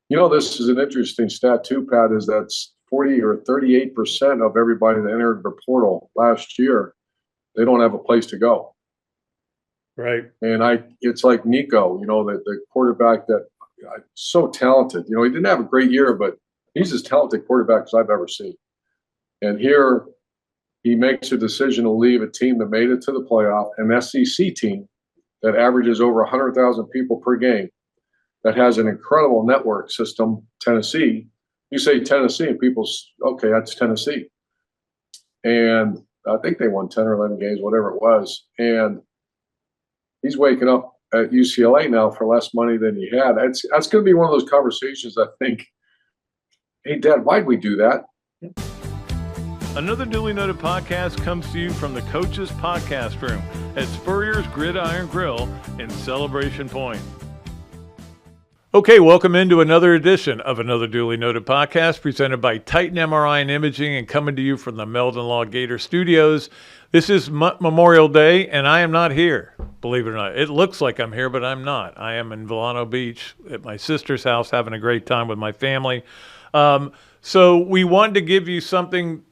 This is an interesting stat too, Pat, is that's 40 or 38% of everybody that entered the portal last year, they don't have a place to go. Right. And it's like Nico, the quarterback that so talented. He didn't have a great year, but he's as talented quarterback as I've ever seen. And here he makes a decision to leave a team that made it to the playoff, an SEC team that averages over 100,000 people per game, that has an incredible network system, Tennessee. You say Tennessee, and okay, that's Tennessee. And I think they won 10 or 11 games, whatever it was. And he's waking up at UCLA now for less money than he had. That's going to be one of those conversations, I think. Hey, Dad, why'd we do that? Another Duly Noted podcast comes to you from the Coach's Podcast Room at Spurrier's Gridiron Grill in Celebration Point. Okay, welcome into another edition of another Duly Noted podcast presented by Titan MRI and Imaging and coming to you from the Meldon Law Gator Studios. This is Memorial Day, and I am not here, believe it or not. It looks like I'm here, but I'm not. I am in Volcano Beach at my sister's house having a great time with my family. So we wanted to give you something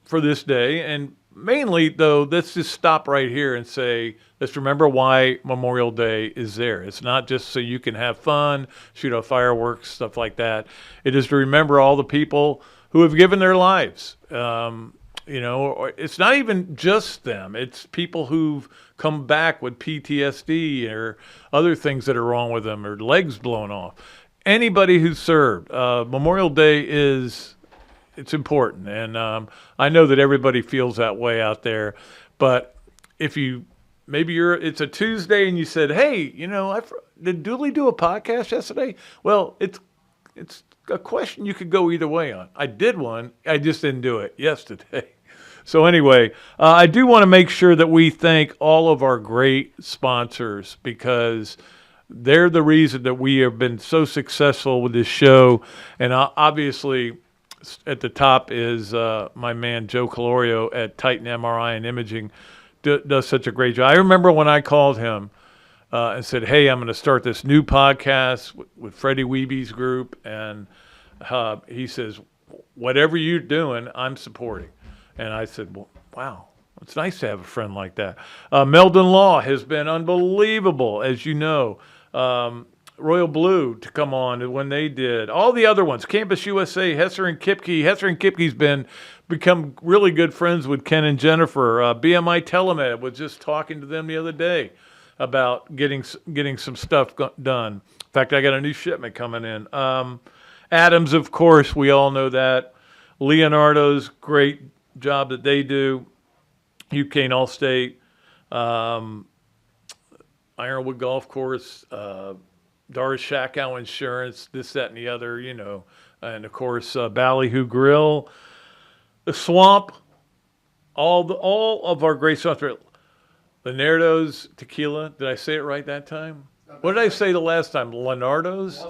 for this day, and mainly, though, let's just stop right here and say, let's remember why Memorial Day is there. It's not just so you can have fun, shoot off fireworks, stuff like that. It is to remember all the people who have given their lives. It's not even just them. It's people who've come back with PTSD or other things that are wrong with them or legs blown off. Anybody who served. Memorial Day it's important. And I know that everybody feels that way out there. But if it's a Tuesday and you said, hey, did Dooley do a podcast yesterday? Well, it's a question you could go either way on. I did one. I just didn't do it yesterday. So anyway, I do want to make sure that we thank all of our great sponsors because they're the reason that we have been so successful with this show. And obviously, at the top is my man Joe Calorio at Titan MRI and Imaging. Does such a great job. I remember when I called him and said, hey, I'm going to start this new podcast with Freddie Weeby's group. And he says, whatever you're doing, I'm supporting. And I said, well, wow, it's nice to have a friend like that. Meldon Law has been unbelievable, as you know. Royal Blue to come on when they did. All the other ones, Campus USA, Hesser and Kipke. Hesser and Kipke's become really good friends with Ken and Jennifer. BMI TeleMed was just talking to them the other day about getting some stuff done. In fact, I got a new shipment coming in. Adams, of course, we all know that. Leonardo's great job that they do. Hugh, Cain, Allstate. Ironwood Golf Course. Doris Shakow Insurance, this, that, and the other, and of course, Ballyhoo Grill, the Swamp, all of our great sponsors. Leonardo's Tequila. Did I say it right that time? What did I say the last time? Leonardo's?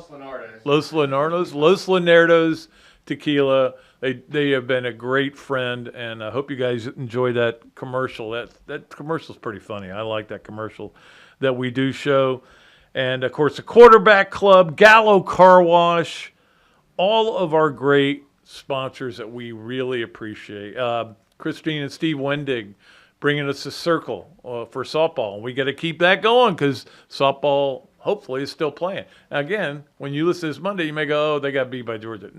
Los Leonardo's Tequila. They have been a great friend, and I hope you guys enjoy that commercial. That commercial's pretty funny. I like that commercial that we do show. And, of course, the Quarterback Club, Gallo Car Wash, all of our great sponsors that we really appreciate. Christine and Steve Wendig bringing us a circle for softball. And we got to keep that going because softball, hopefully, is still playing. Now, again, when you listen to this Monday, you may go, oh, they got beat by Georgia.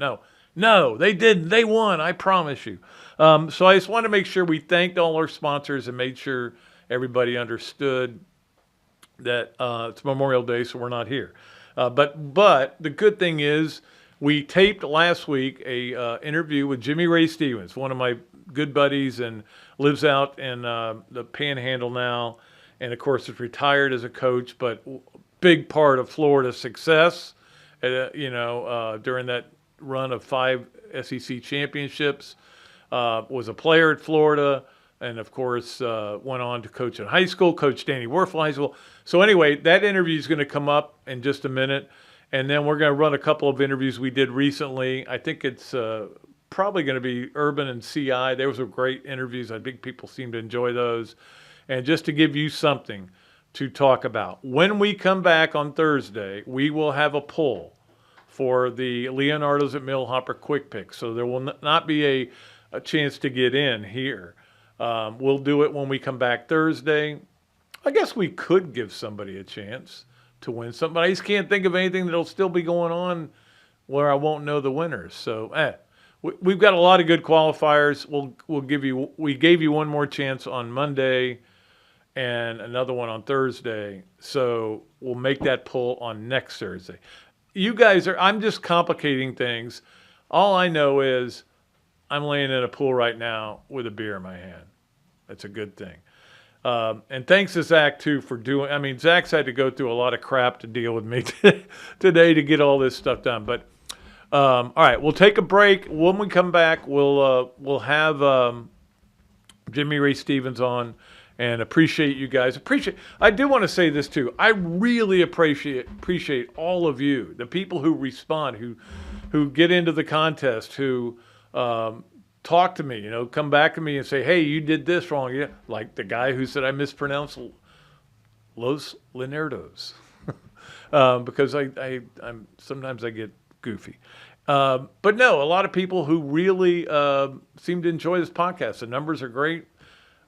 No, they didn't. They won, I promise you. So I just want to make sure we thanked all our sponsors and made sure everybody understood that it's Memorial Day, so we're not here. But the good thing is we taped last week a interview with Jimmy Ray Stevens, one of my good buddies and lives out in the Panhandle now. And, of course, is retired as a coach, but big part of Florida's success, during that run of 5 SEC championships, was a player at Florida. And, of course, went on to coach in high school, coach Danny Werfel High School. So, anyway, that interview is going to come up in just a minute. And then we're going to run a couple of interviews we did recently. I think it's probably going to be Urban and CI. Those were great interviews. I think people seem to enjoy those. And just to give you something to talk about, when we come back on Thursday, we will have a poll for the Leonardo's at Millhopper quick pick. So there will not be a chance to get in here. We'll do it when we come back Thursday. I guess we could give somebody a chance to win something, but I just can't think of anything that'll still be going on where I won't know the winners. So, we've got a lot of good qualifiers. We gave you one more chance on Monday and another one on Thursday. So we'll make that pull on next Thursday. You guys I'm just complicating things. All I know is I'm laying in a pool right now with a beer in my hand. That's a good thing. And thanks to Zach, too, for Zach's had to go through a lot of crap to deal with me today to get all this stuff done. But, all right, we'll take a break. When we come back, we'll have Jimmy Ray Stevens on, and appreciate you guys. I do want to say this, too. I really appreciate all of you, the people who respond, who get into the contest, who talk to me, come back to me and say, hey, you did this wrong. Yeah, like the guy who said I mispronounced Los Leonardos because I'm sometimes I get goofy. But no, a lot of people who really seem to enjoy this podcast. The numbers are great.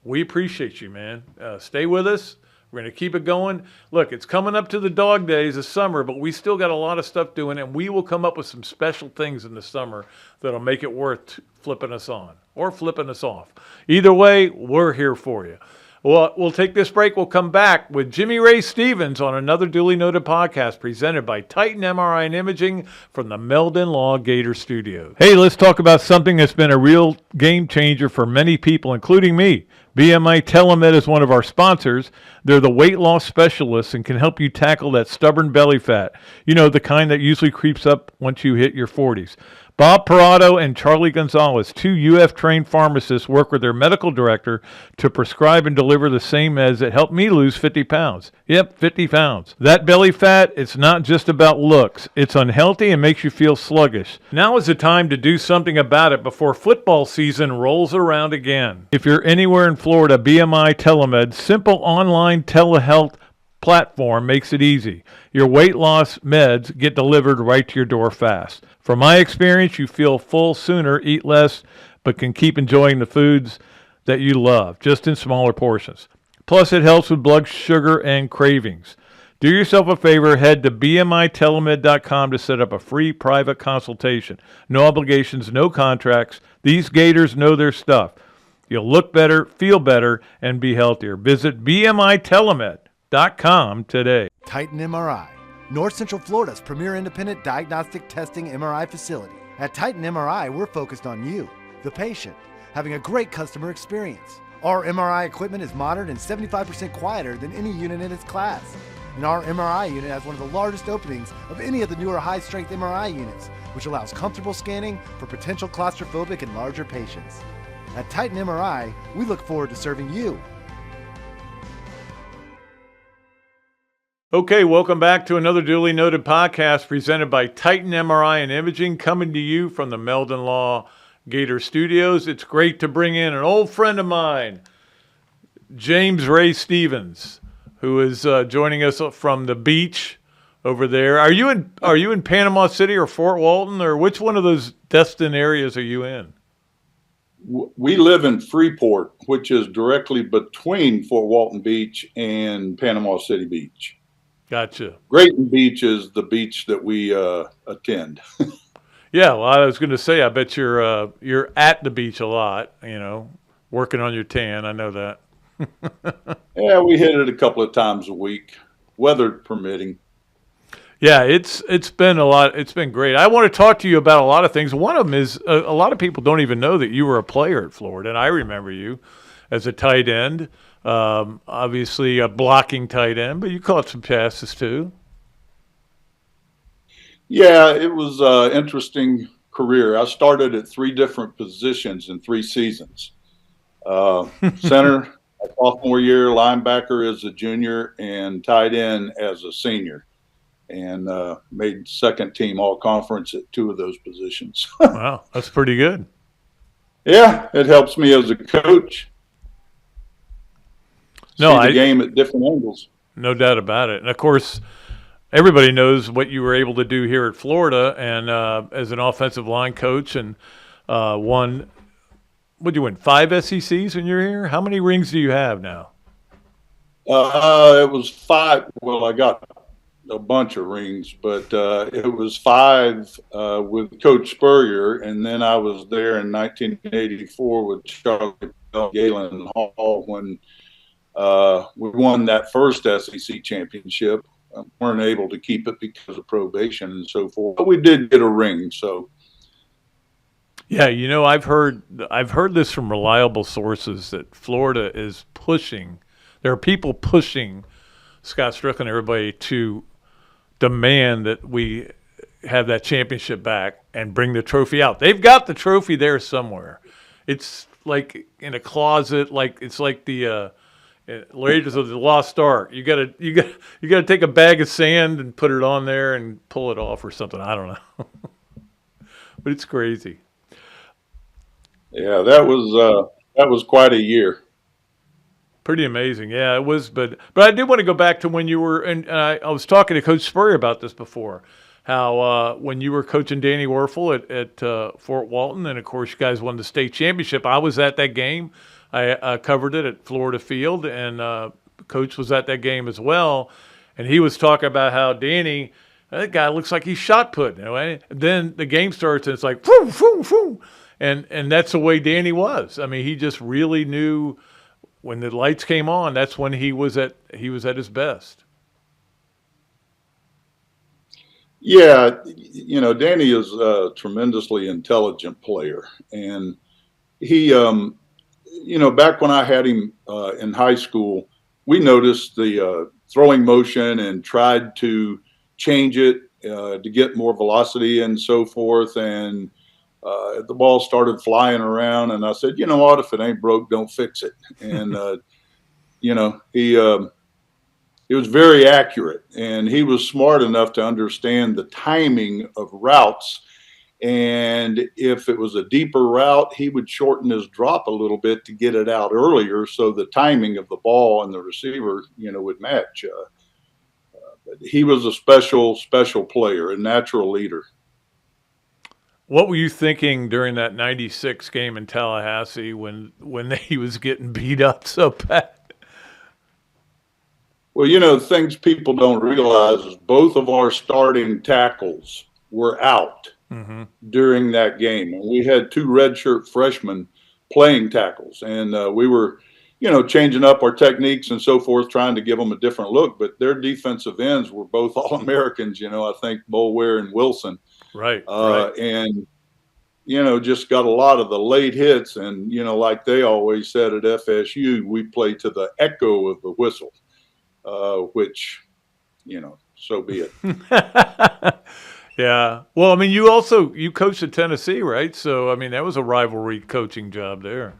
We appreciate you, man. Stay with us. We're going to keep it going. Look, it's coming up to the dog days of summer, but we still got a lot of stuff doing, and we will come up with some special things in the summer that'll make it worth flipping us on or flipping us off. Either way, we're here for you. Well, we'll take this break. We'll come back with Jimmy Ray Stevens on another duly noted podcast presented by Titan MRI and Imaging from the Meldon Law Gator Studios. Hey, let's talk about something that's been a real game changer for many people, including me. BMI TeleMed is one of our sponsors. They're the weight loss specialists and can help you tackle that stubborn belly fat. The kind that usually creeps up once you hit your 40s. Bob Parado and Charlie Gonzalez, 2 UF-trained pharmacists, work with their medical director to prescribe and deliver the same meds that helped me lose 50 pounds. Yep, 50 pounds. That belly fat, it's not just about looks. It's unhealthy and makes you feel sluggish. Now is the time to do something about it before football season rolls around again. If you're anywhere in Florida, BMI TeleMed, simple online telehealth platform makes it easy. Your weight loss meds get delivered right to your door fast. From my experience, you feel full sooner, eat less, but can keep enjoying the foods that you love, just in smaller portions. Plus, it helps with blood sugar and cravings. Do yourself a favor, head to bmitelemed.com to set up a free private consultation. No obligations, no contracts. These Gators know their stuff. You'll look better, feel better, and be healthier. Visit bmitelemed.com today. Titan MRI, North Central Florida's premier independent diagnostic testing MRI facility. At Titan MRI, we're focused on you, the patient, having a great customer experience. Our MRI equipment is modern and 75% quieter than any unit in its class. And our MRI unit has one of the largest openings of any of the newer high-strength MRI units, which allows comfortable scanning for potential claustrophobic and larger patients. At Titan MRI, we look forward to serving you. Okay, welcome back to another duly noted podcast presented by Titan MRI and Imaging, coming to you from the Meldon Law Gator Studios. It's great to bring in an old friend of mine, James Ray Stevens, who is joining us from the beach over there. Are you in Panama City or Fort Walton, or which one of those destined areas are you in? We live in Freeport, which is directly between Fort Walton Beach and Panama City Beach. Gotcha. Grayton Beach is the beach that we attend. Yeah, well, I was going to say, I bet you're at the beach a lot, working on your tan. I know that. Yeah, we hit it a couple of times a week, weather permitting. Yeah, it's been a lot. It's been great. I want to talk to you about a lot of things. One of them is a lot of people don't even know that you were a player at Florida, and I remember you as a tight end. Obviously a blocking tight end, but you caught some passes too. Yeah, it was an interesting career. I started at 3 different positions in 3 seasons. Center, a sophomore year, linebacker as a junior, and tight end as a senior. And made second team all conference at 2 of those positions. Wow, that's pretty good. Yeah, it helps me as a coach. See the game at different angles. No doubt about it. And of course, everybody knows what you were able to do here at Florida, and as an offensive line coach, and won. Would you win 5 SECs when you're here? How many rings do you have now? It was 5. Well, I got a bunch of rings, but it was 5 with Coach Spurrier, and then I was there in 1984 with Charlie Galen Hall when we won that first SEC championship. Weren't able to keep it because of probation and so forth, but we did get a ring. So, yeah, I've heard this from reliable sources that Florida is pushing. There are people pushing Scott Strickland and everybody to demand that we have that championship back and bring the trophy out. They've got the trophy there somewhere. It's like in a closet, it's like the Raiders of the Lost Ark. You gotta take a bag of sand and put it on there and pull it off or something. I don't know, but it's crazy. Yeah, that was quite a year. Pretty amazing. Yeah, it was. But I did want to go back to when you were, and I was talking to Coach Spurrier about this before, how when you were coaching Danny Werfel at Fort Walton, and of course you guys won the state championship. I was at that game. I covered it at Florida Field, and Coach was at that game as well. And he was talking about how Danny, that guy looks like he's shot put. Then the game starts, and it's like, whoo, whoo, whoo. And that's the way Danny was. I mean, he just really knew when the lights came on. That's when he was at his best. Yeah, Danny is a tremendously intelligent player, and he, back when I had him in high school, we noticed the throwing motion and tried to change it to get more velocity and so forth, and the ball started flying around, and I said, you know what, if it ain't broke, don't fix it. And, he was very accurate, and he was smart enough to understand the timing of routes. And if it was a deeper route, he would shorten his drop a little bit to get it out earlier, so the timing of the ball and the receiver, would match. But he was a special player, a natural leader. What were you thinking during that '96 game in Tallahassee when he was getting beat up so bad? Well, things people don't realize is both of our starting tackles were out during that game. And we had 2 redshirt freshmen playing tackles, and we were, changing up our techniques and so forth, trying to give them a different look. But their defensive ends were both All-Americans, I think Boulware and Wilson. Right. And, just got a lot of the late hits. And, like they always said at FSU, we play to the echo of the whistle, which, so be it. Yeah. Well, I mean, you coached at Tennessee, right? So, I mean, that was a rivalry coaching job there.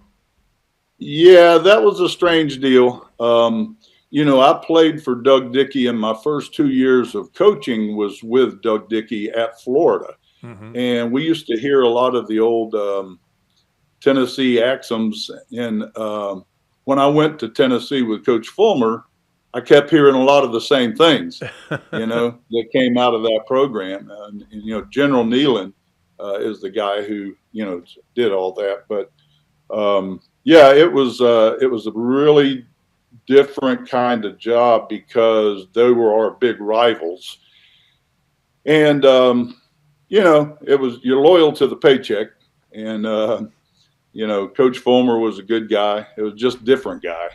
Yeah, that was a strange deal. I played for Doug Dickey, and my first 2 years of coaching was with Doug Dickey at Florida. And we used to hear a lot of the old Tennessee axioms. And when I went to Tennessee with Coach Fulmer, I kept hearing a lot of the same things, that came out of that program. And General Nealon is the guy who, did all that. But it was a really different kind of job because they were our big rivals. And, it was, you're loyal to the paycheck. And, Coach Fulmer was a good guy. It was just a different guy.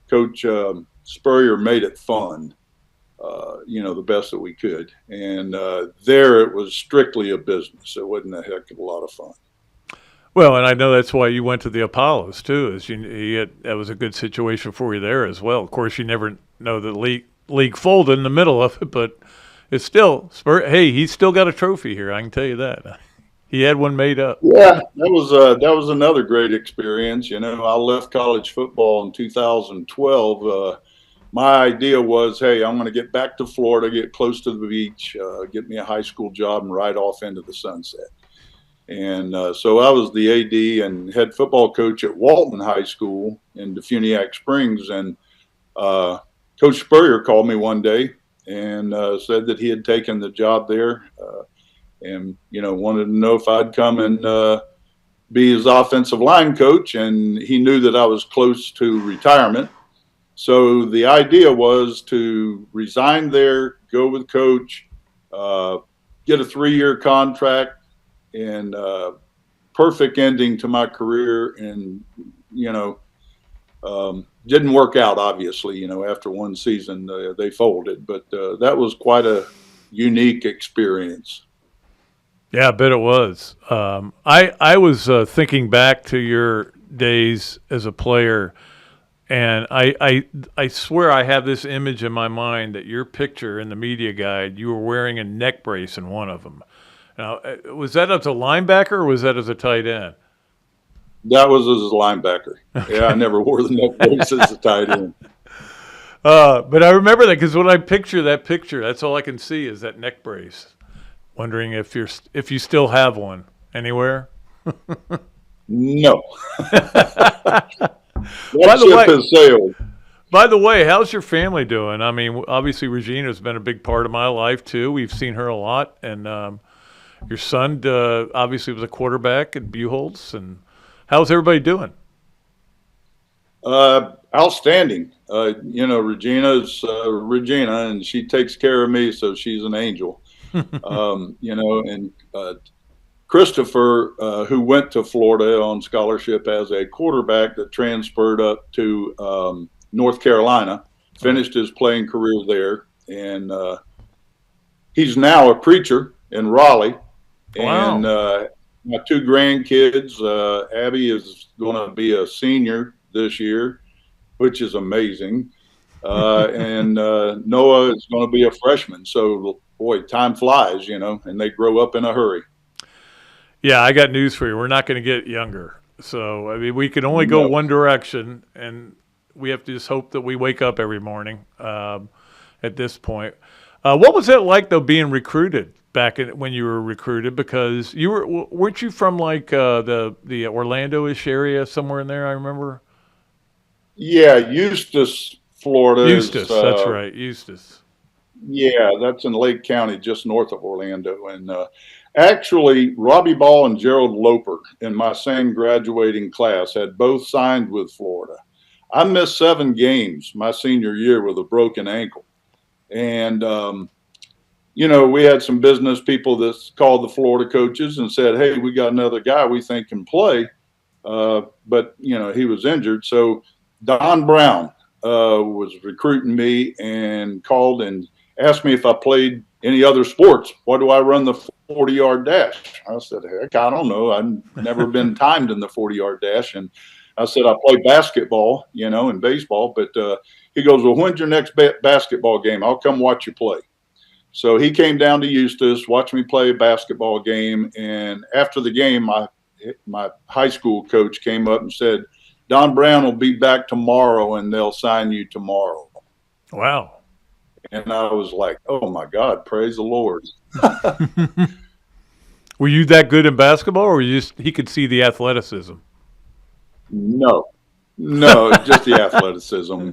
Coach Spurrier made it fun, the best that we could. And there it was strictly a business. It wasn't a heck of a lot of fun. Well, and I know that's why you went to the Apollos too. That was a good situation for you there as well. Of course, you never know the league folded in the middle of it, but it's still hey, he's still got a trophy here. I can tell you that. He had one made up. Yeah, that was another great experience. I left college football in 2012. My idea was, hey, I'm going to get back to Florida, get close to the beach, get me a high school job, and ride off into the sunset. And so I was the AD and head football coach at Walton High School in Defuniak Springs. And Coach Spurrier called me one day, and said that he had taken the job there, and wanted to know if I'd come and be his offensive line coach. And he knew that I was close to retirement, so the idea was to resign there, go with Coach, get a 3-year contract, and perfect ending to my career. And didn't work out, obviously. After one season, they folded, but that was quite a unique experience. Yeah, I bet it was. I was thinking back to your days as a player, and I swear I have this image in my mind that your picture in the media guide, you were wearing a neck brace in one of them. Now, was that as a linebacker or was that as a tight end? That was as a linebacker. Yeah, I never wore the neck brace as a tight end. But I remember that because when I picture that picture, that's all I can see is that neck brace. Wondering if you still have one anywhere. No. By the way, has sailed. By the way, how's your family doing? I mean, obviously Regina's been a big part of my life too. We've seen her a lot, and your son obviously was a quarterback at Buchholz. And how's everybody doing? Outstanding. Regina's Regina, and she takes care of me, so she's an angel. And Christopher, who went to Florida on scholarship as a quarterback that transferred up to North Carolina, finished his playing career there, and he's now a preacher in Raleigh. Wow. And my 2 grandkids, Abby is going to be a senior this year, which is amazing. And Noah is going to be a freshman. So, boy, time flies, and they grow up in a hurry. Yeah, I got news for you. We're not going to get younger. So, I mean, we can only go one direction, and we have to just hope that we wake up every morning at this point. What was it like, though, being recruited back when you were recruited? Because weren't you from like the Orlando-ish area, somewhere in there, I remember? Yeah, Eustis, Florida. Eustis, that's right, Eustis. Yeah, that's in Lake County, just north of Orlando. And actually, Robbie Ball and Gerald Loper in my same graduating class had both signed with Florida. I missed 7 games my senior year with a broken ankle. And, we had some business people that called the Florida coaches and said, hey, we got another guy we think can play. But, he was injured. So Don Brown was recruiting me and called and asked me if I played any other sports. Why do I run the 40-yard dash? I said, heck, I don't know. I've never been timed in the 40-yard dash. And I said, I play basketball, and baseball. But he goes, well, when's your next basketball game? I'll come watch you play. So he came down to Eustis, watched me play a basketball game. And after the game, my high school coach came up and said, Don Brown will be back tomorrow and they'll sign you tomorrow. Wow. And I was like, oh, my God, praise the Lord. Were you that good in basketball, or he could see the athleticism? No, just the athleticism,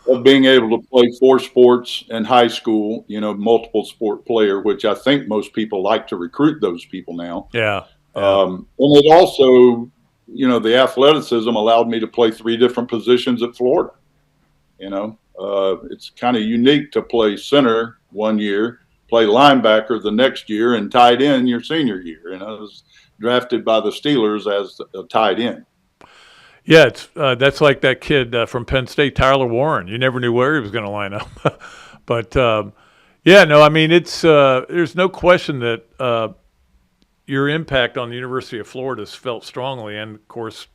of being able to play 4 sports in high school, multiple sport player, which I think most people like to recruit those people now. Yeah. And it also, the athleticism allowed me to play 3 different positions at Florida. It's kind of unique to play center one year, play linebacker the next year, and tight end your senior year. And I was drafted by the Steelers as a tight end. Yeah, that's like that kid from Penn State, Tyler Warren. You never knew where he was going to line up. But, it's there's no question that your impact on the University of Florida is felt strongly, and, of course,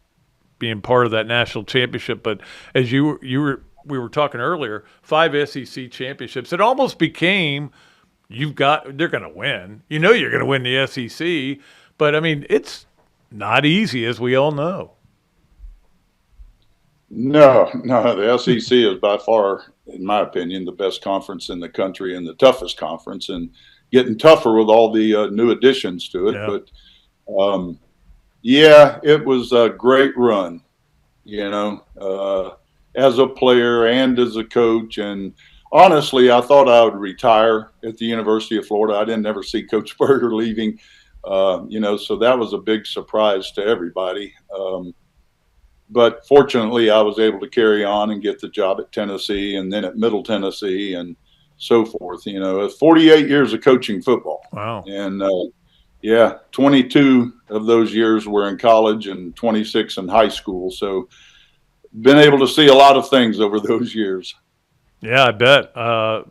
being part of that national championship. But as we were talking earlier, 5 SEC championships. It almost became they're going to win. You're going to win the SEC. But, it's not easy, as we all know. No, the SEC is by far, in my opinion, the best conference in the country and the toughest conference, and getting tougher with all the new additions to it. Yeah. But, it was a great run, as a player and as a coach. And honestly, I thought I would retire at the University of Florida. I didn't ever see Coach Berger leaving, so that was a big surprise to everybody. But fortunately, I was able to carry on and get the job at Tennessee and then at Middle Tennessee and so forth. 48 years of coaching football. Wow. And 22 of those years were in college and 26 in high school. So been able to see a lot of things over those years. Yeah, I bet.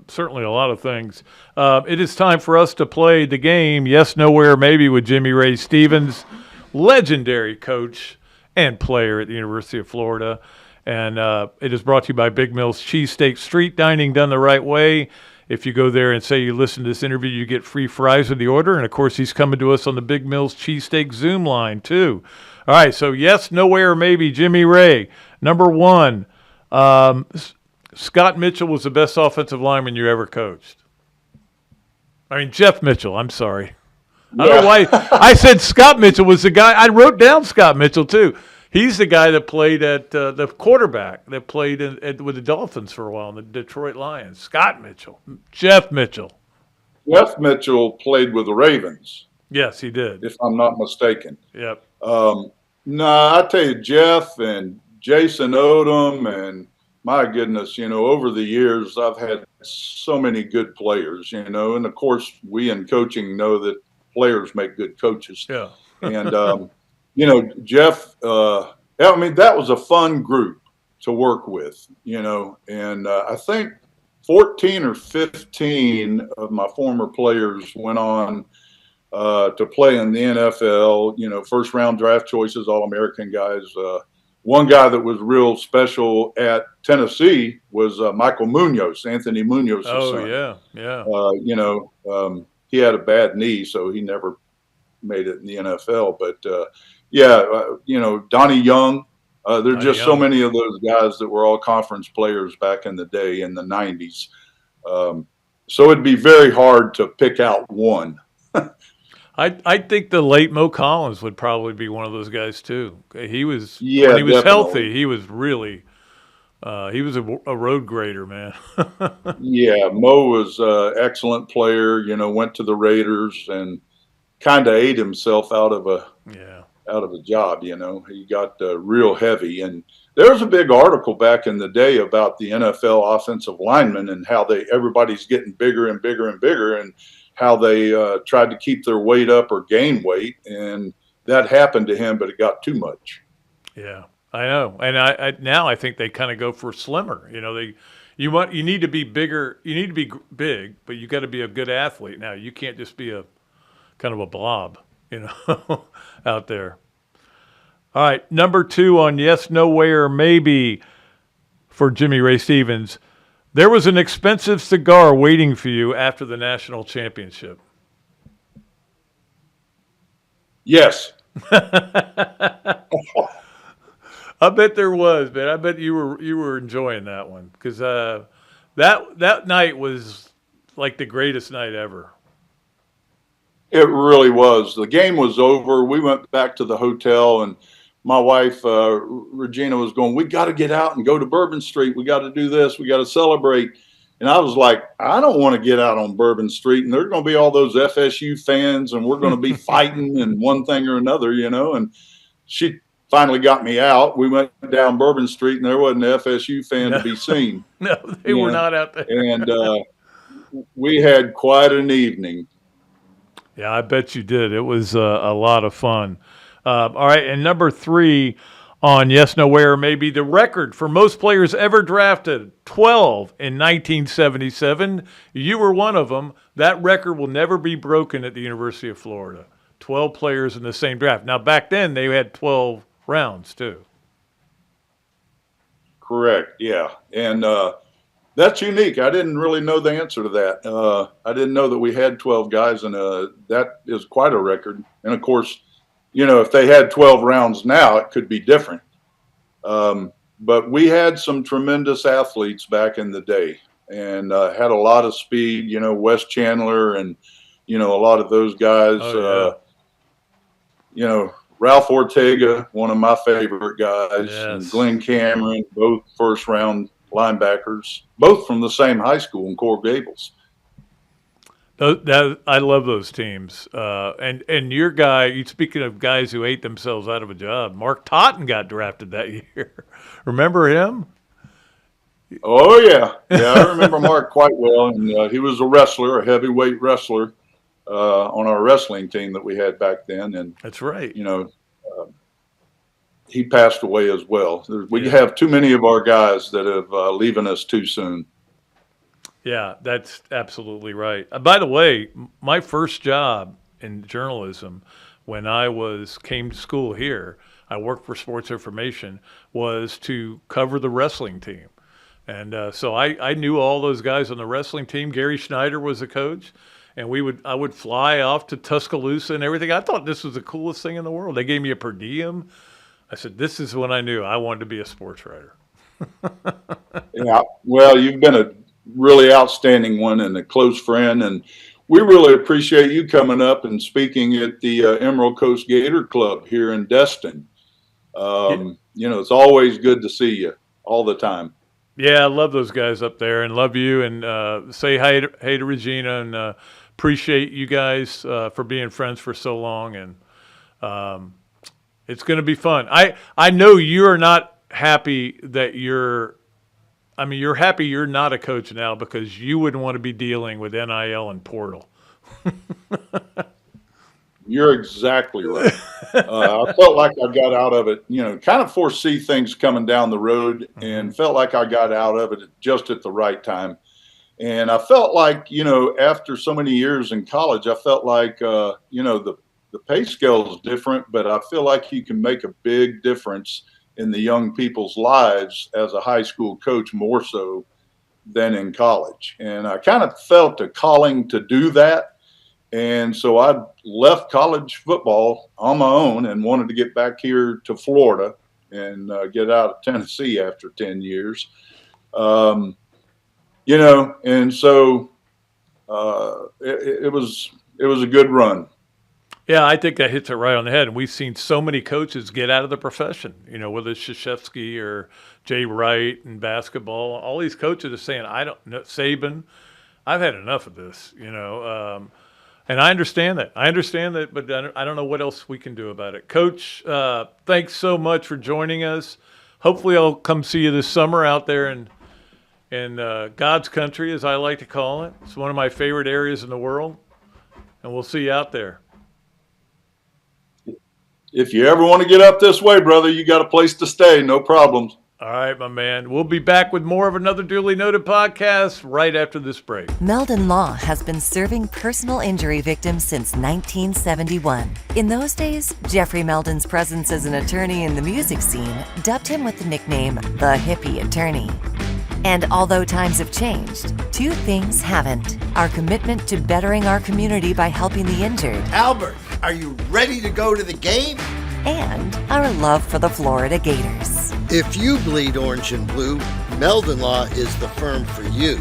Certainly a lot of things. It is time for us to play the game, Yes, Nowhere, Maybe, with Jimmy Ray Stevens, legendary coach and player at the University of Florida. And it is brought to you by Big Mill's Cheesesteak Street Dining, done the right way. If you go there and say you listen to this interview, you get free fries with the order. And, of course, he's coming to us on the Big Mill's Cheesesteak Zoom line, too. All right, so yes, nowhere, maybe, Jimmy Ray. Number one, Scott Mitchell was the best offensive lineman you ever coached. I mean, Jeff Mitchell, I'm sorry. I don't know why I said Scott Mitchell was the guy. I wrote down Scott Mitchell, too. He's the guy that played at the quarterback that played with the Dolphins for a while, in the Detroit Lions. Scott Mitchell. Jeff Mitchell. Jeff Mitchell played with the Ravens. Yes, he did. If I'm not mistaken. Yep. No, I tell you, Jeff and Jason Odom, and my goodness, over the years, I've had so many good players, and of course, we in coaching know that players make good coaches. Yeah. And, Jeff, that was a fun group to work with, and I think 14 or 15 of my former players went on to play in the NFL, first round draft choices, All-American guys. One guy that was real special at Tennessee was Michael Munoz, Anthony Munoz's son. Yeah. He had a bad knee, so he never made it in the NFL. But, Donnie Young. There are just so many of those guys that were all conference players back in the day in the 90s. So it'd be very hard to pick out one. I think the late Mo Collins would probably be one of those guys too. He was when he was definitely healthy. He was really he was a road grader, man. Yeah, Mo was an excellent player. Went to the Raiders and kind of ate himself out of a job. He got real heavy, and there was a big article back in the day about the NFL offensive linemen and how everybody's getting bigger and bigger and bigger, and how they tried to keep their weight up or gain weight, and that happened to him, but it got too much. Yeah, I know, and I think they kind of go for slimmer. You need to be bigger. You need to be big, but you got to be a good athlete. Now you can't just be a kind of a blob, out there. All right, number two on yes, no way, or maybe for Jimmy Ray Stevens. There was an expensive cigar waiting for you after the national championship. Yes. I bet there was, man. I bet you were enjoying that one because that night was like the greatest night ever. It really was. The game was over. We went back to the hotel, and my wife, Regina, was going, we got to get out and go to Bourbon Street. We got to do this. We got to celebrate. And I was like, I don't want to get out on Bourbon Street. And there's going to be all those FSU fans, and we're going to be fighting and one thing or another, And she finally got me out. We went down Bourbon Street, and there wasn't an FSU fan to be seen. No, they were not out there. And we had quite an evening. Yeah, I bet you did. It was a lot of fun. All right, and number three on yes, no, where, maybe the record for most players ever drafted, 12 in 1977. You were one of them. That record will never be broken at the University of Florida. 12 players in the same draft. Now, back then, they had 12 rounds, too. Correct, yeah. And that's unique. I didn't really know the answer to that. I didn't know that we had 12 guys, and that is quite a record. And, of course, if they had 12 rounds now, it could be different. But we had some tremendous athletes back in the day and had a lot of speed, Wes Chandler and, a lot of those guys. Ralph Ortega, one of my favorite guys, yes. and Glenn Cameron, both first-round linebackers, both from the same high school in Coral Gables. I love those teams. And your guy, you speaking of guys who ate themselves out of a job, Mark Totten got drafted that year. Remember him? Oh, yeah. Yeah, I remember Mark quite well. And he was a wrestler, a heavyweight wrestler on our wrestling team that we had back then. And that's right. You know, he passed away as well. We have too many of our guys that have leaving us too soon. Yeah, that's absolutely right. By the way, my first job in journalism when I came to school here, I worked for Sports Information, was to cover the wrestling team. And so I knew all those guys on the wrestling team. Gary Schneider was the coach. And I would fly off to Tuscaloosa and everything. I thought this was the coolest thing in the world. They gave me a per diem. I said, this is when I knew I wanted to be a sports writer. Yeah, well, you've been a really outstanding one and a close friend. And we really appreciate you coming up and speaking at the Emerald Coast Gator Club here in Destin. You know, it's always good to see you all the time. Yeah, I love those guys up there and love you. And say hey to Regina and appreciate you guys for being friends for so long. And it's going to be fun. I know you're not happy that you're happy you're not a coach now because you wouldn't want to be dealing with NIL and portal. You're exactly right. I felt like I got out of it, you know, kind of foresee things coming down the road and felt like I got out of it just at the right time. And I felt like, you know, after so many years in college, I felt like, you know, the pay scale is different, but I feel like you can make a big difference in the young people's lives as a high school coach more so than in college. And I kind of felt a calling to do that. And so I left college football on my own and wanted to get back here to Florida and get out of Tennessee after 10 years. You know, and so it was a good run. Yeah, I think that hits it right on the head. And we've seen so many coaches get out of the profession, you know, whether it's Krzyzewski or Jay Wright in basketball. All these coaches are saying, I don't know, Saban, I've had enough of this, you know. And I understand that. But I don't know what else we can do about it. Coach, thanks so much for joining us. Hopefully I'll come see you this summer out there in God's country, as I like to call it. It's one of my favorite areas in the world. And we'll see you out there. If you ever want to get up this way, brother, you got a place to stay. No problems. All right, my man. We'll be back with more of another Duly Noted podcast right after this break. Meldon Law has been serving personal injury victims since 1971. In those days, Jeffrey Meldon's presence as an attorney in the music scene dubbed him with the nickname the Hippie Attorney. And although times have changed, two things haven't. Our commitment to bettering our community by helping the injured. Albert, are you ready to go to the game? And our love for the Florida Gators. If you bleed orange and blue, Meldon Law is the firm for you.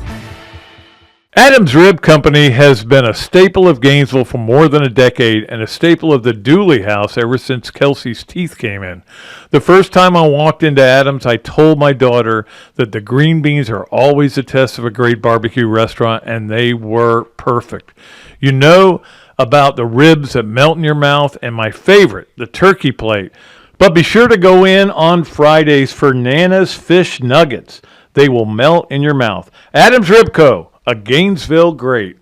Adams Rib Company has been a staple of Gainesville for more than a decade and a staple of the Dooley house ever since Kelsey's teeth came in. The first time I walked into Adams, I told my daughter that the green beans are always a test of a great barbecue restaurant, and they were perfect. You know about the ribs that melt in your mouth, and my favorite, the turkey plate. But be sure to go in on Fridays for Nana's Fish Nuggets. They will melt in your mouth. Adams Rib Co., a Gainesville great.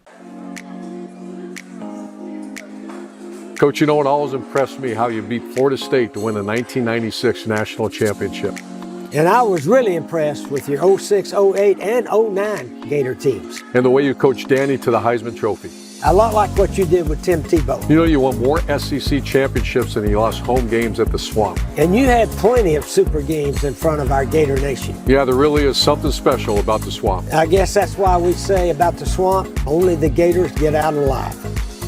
Coach, you know, it always impressed me how you beat Florida State to win the 1996 National Championship. And I was really impressed with your 06, 08, and 09 Gator teams. And the way you coached Danny to the Heisman Trophy. A lot like what you did with Tim Tebow. You know, you won more SEC championships than you lost home games at the Swamp. And you had plenty of super games in front of our Gator Nation. Yeah, there really is something special about the Swamp. I guess that's why we say about the Swamp, only the Gators get out alive.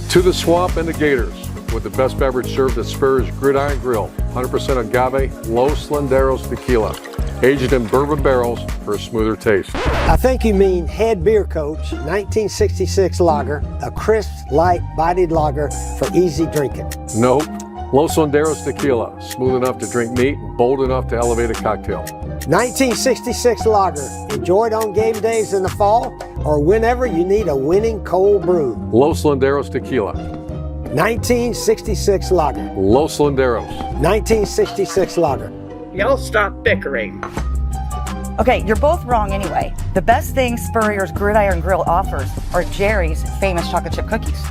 To the Swamp and the Gators, with the best beverage served at Spur's Gridiron Grill, 100% agave, Los Landeros tequila, aged in bourbon barrels for a smoother taste. I think you mean Head Beer Coach 1966 lager, a crisp, light, bodied lager for easy drinking. Nope. Los Landeros tequila, smooth enough to drink neat and bold enough to elevate a cocktail. 1966 lager, enjoyed on game days in the fall or whenever you need a winning cold brew. Los Landeros Tequila. 1966 lager. Los Landeros. 1966 lager. Y'all stop bickering. Okay, you're both wrong anyway. The best thing Spurrier's Gridiron Grill offers are Jerry's famous chocolate chip cookies.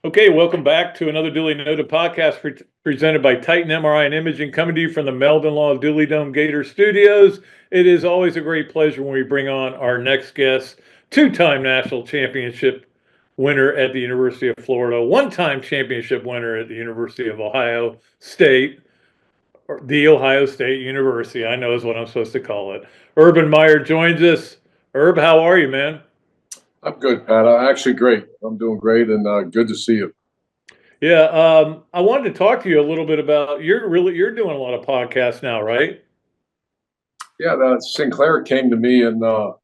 Okay, welcome back to another Dooley Noted podcast presented by Titan MRI and Imaging, coming to you from the Meldon Law Dooley Dome Gator Studios. It is always a great pleasure when we bring on our next guest, two-time national championship winner at the University of Florida, one-time championship winner at the University of Ohio State, or the Ohio State University, I know is what I'm supposed to call it. Urban Meyer joins us. Herb, how are you, man? I'm good, Pat. I'm actually great. I'm doing great, and good to see you. Yeah, I wanted to talk to you a little bit about you're doing a lot of podcasts now, right? Yeah, Sinclair came to me in the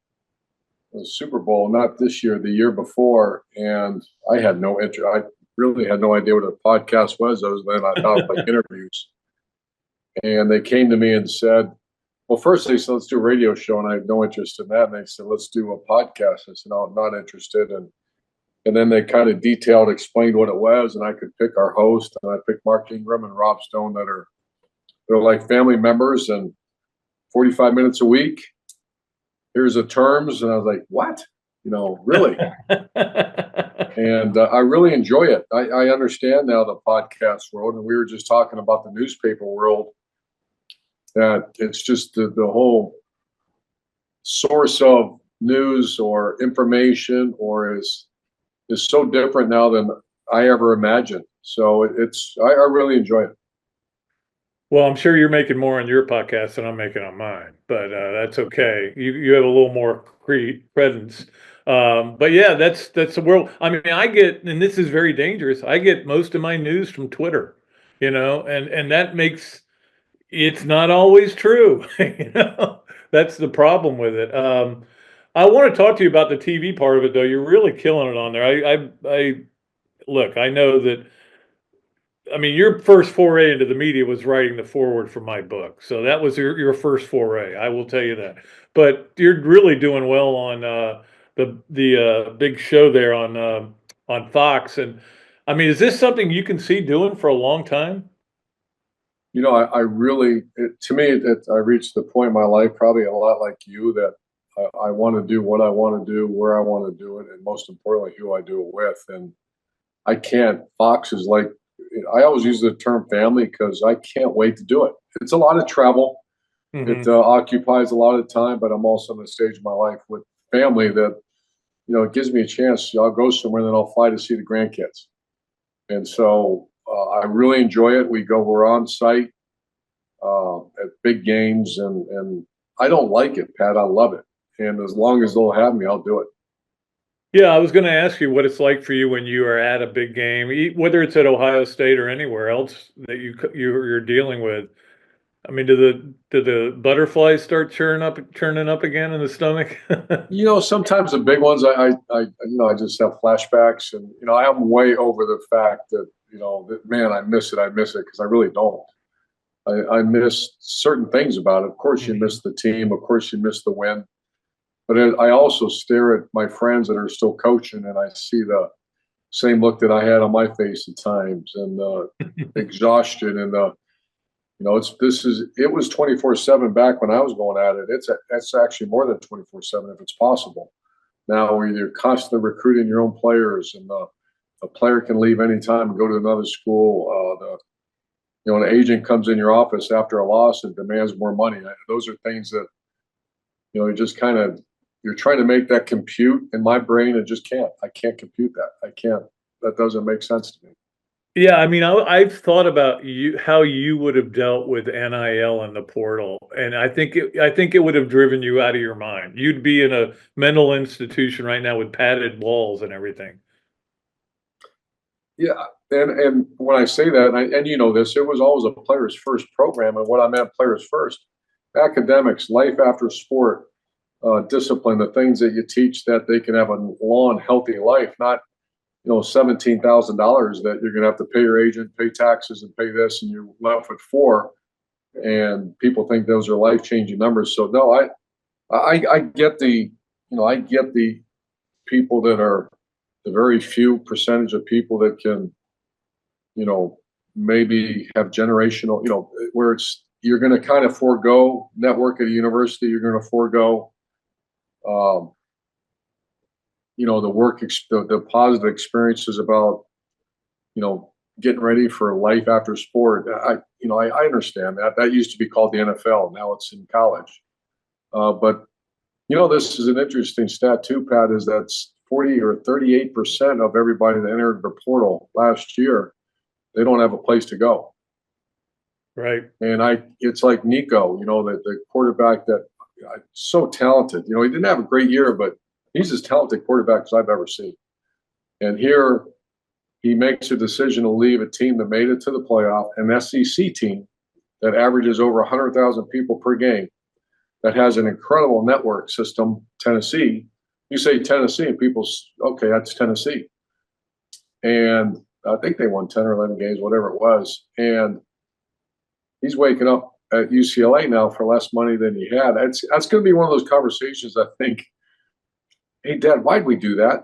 Super Bowl, not this year, the year before, and I had no interest. I really had no idea what a podcast was. Other than I thought it was like interviews, and they came to me and said, well, first they said, let's do a radio show, and I had no interest in that. And they said, let's do a podcast. I said, no, I'm not interested. And then they kind of explained what it was, and I could pick our host, and I picked Mark Ingram and Rob Stone they're like family members, and 45 minutes a week. Here's the terms. And I was like, what? Really? And I really enjoy it. I understand now the podcast world, and we were just talking about the newspaper world, that it's just the whole source of news or information is so different now than I ever imagined. So I really enjoy it. Well, I'm sure you're making more on your podcast than I'm making on mine, but that's okay. You have a little more credence. But yeah, that's the world. I mean, I get, and this is very dangerous, I get most of my news from Twitter, and that makes, it's not always true. That's the problem with it. I want to talk to you about the TV part of it, though. You're really killing it on there. Look, I know that. I mean, your first foray into the media was writing the foreword for my book, so that was your first foray. I will tell you that. But you're really doing well on the big show there on Fox. And I mean, is this something you can see doing for a long time? I really, to me, I reached the point in my life, probably a lot like you, that I want to do what I want to do, where I want to do it, and most importantly, who I do it with. And I can't. Fox is like, I always use the term family because I can't wait to do it. It's a lot of travel. Mm-hmm. It occupies a lot of time, but I'm also in a stage of my life with family that, it gives me a chance. I'll go somewhere and then I'll fly to see the grandkids. And so I really enjoy it. We're on site at big games, and I don't like it, Pat. I love it. And as long as they'll have me, I'll do it. Yeah, I was going to ask you what it's like for you when you are at a big game, whether it's at Ohio State or anywhere else that you're dealing with. I mean, do the butterflies start churning up again in the stomach? Sometimes the big ones, I just have flashbacks, and I'm way over the fact that that, man, I miss it because I really don't. I miss certain things about it. Of course, you miss the team. Of course, you miss the win. But I also stare at my friends that are still coaching, and I see the same look that I had on my face at times, and exhaustion, and it was 24/7 back when I was going at it. It's actually more than 24/7 if it's possible. Now you're constantly recruiting your own players, and a player can leave anytime and go to another school. An agent comes in your office after a loss and demands more money. Those are things that you just kind of. You're trying to make that compute in my brain. It just can't. I can't compute that. I can't. That doesn't make sense to me. Yeah, I mean, I've thought about how you would have dealt with NIL and the portal, and I think it would have driven you out of your mind. You'd be in a mental institution right now with padded walls and everything. Yeah, and when I say that, and you know this, it was always a players first program, and what I meant players first, academics, life after sport. Discipline, the things that you teach that they can have a long, healthy life, not, $17,000 that you're going to have to pay your agent, pay taxes, and pay this, and you're left with $4,000. And people think those are life-changing numbers. So no, I get the, I get the people that are the very few percentage of people that can, maybe have generational, where it's, you're going to kind of forego network at a university. You're going to forego, the positive experiences about, getting ready for life after sport. I understand that. That used to be called the NFL. Now it's in college. But this is an interesting stat too, Pat, is that's 40 or 38% of everybody that entered the portal last year, they don't have a place to go. Right. And it's like Nico, the quarterback that so talented. He didn't have a great year, but he's as talented quarterback as I've ever seen. And here he makes a decision to leave a team that made it to the playoff, an SEC team that averages over 100,000 people per game, that has an incredible network system, Tennessee. You say Tennessee and people, okay, that's Tennessee. And I think they won 10 or 11 games, whatever it was. And he's waking up at UCLA now for less money than he had. That's going to be one of those conversations, I think. Hey, Dad, why'd we do that?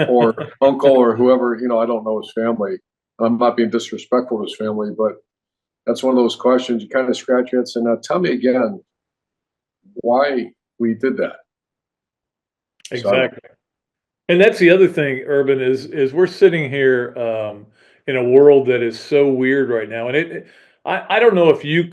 Or uncle or whoever, I don't know his family. I'm not being disrespectful to his family, but that's one of those questions you kind of scratch your head and say, now tell me again why we did that. Exactly. And that's the other thing, Urban, is we're sitting here in a world that is so weird right now. And I don't know if you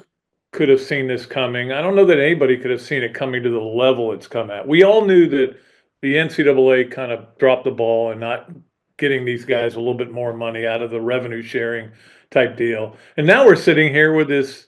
could have seen this coming. I don't know that anybody could have seen it coming to the level it's come at. We all knew that the NCAA kind of dropped the ball and not getting these guys a little bit more money out of the revenue sharing type deal. And now we're sitting here with this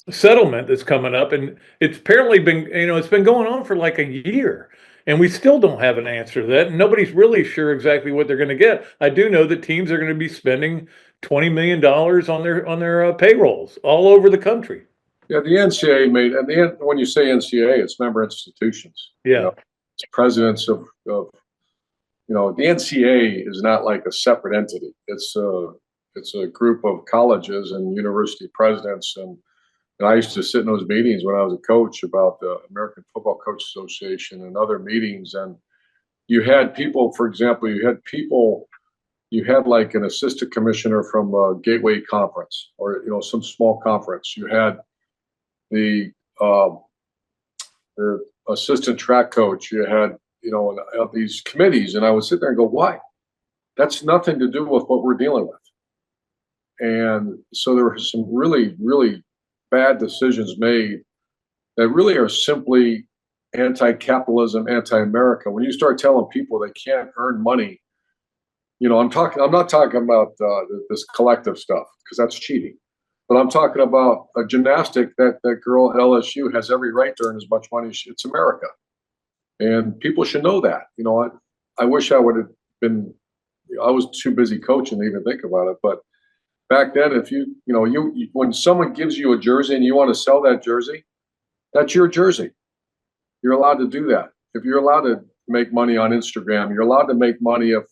settlement that's coming up, and it's apparently been, it's been going on for like a year, and we still don't have an answer to that. And nobody's really sure exactly what they're going to get. I do know that teams are going to be spending $20 million on their payrolls all over the country. Yeah, the NCAA and when you say NCAA, it's member institutions. Yeah. It's presidents of the NCAA is not like a separate entity. It's a group of colleges and university presidents, and I used to sit in those meetings when I was a coach about the American Football Coach Association and other meetings. And you had people, for example, you had like an assistant commissioner from a Gateway Conference or some small conference. You had the assistant track coach. You had these committees, and I would sit there and go, why? That's nothing to do with what we're dealing with. And so there were some really, really bad decisions made that really are simply anti-capitalism, anti-America. When you start telling people they can't earn money, I'm not talking about this collective stuff, because that's cheating. But I'm talking about a gymnastic that girl at LSU has every right to earn as much money. It's America. And people should know that. I wish I would have been, I was too busy coaching to even think about it. But back then, if when someone gives you a jersey and you want to sell that jersey, that's your jersey. You're allowed to do that. If you're allowed to make money on Instagram, you're allowed to make money if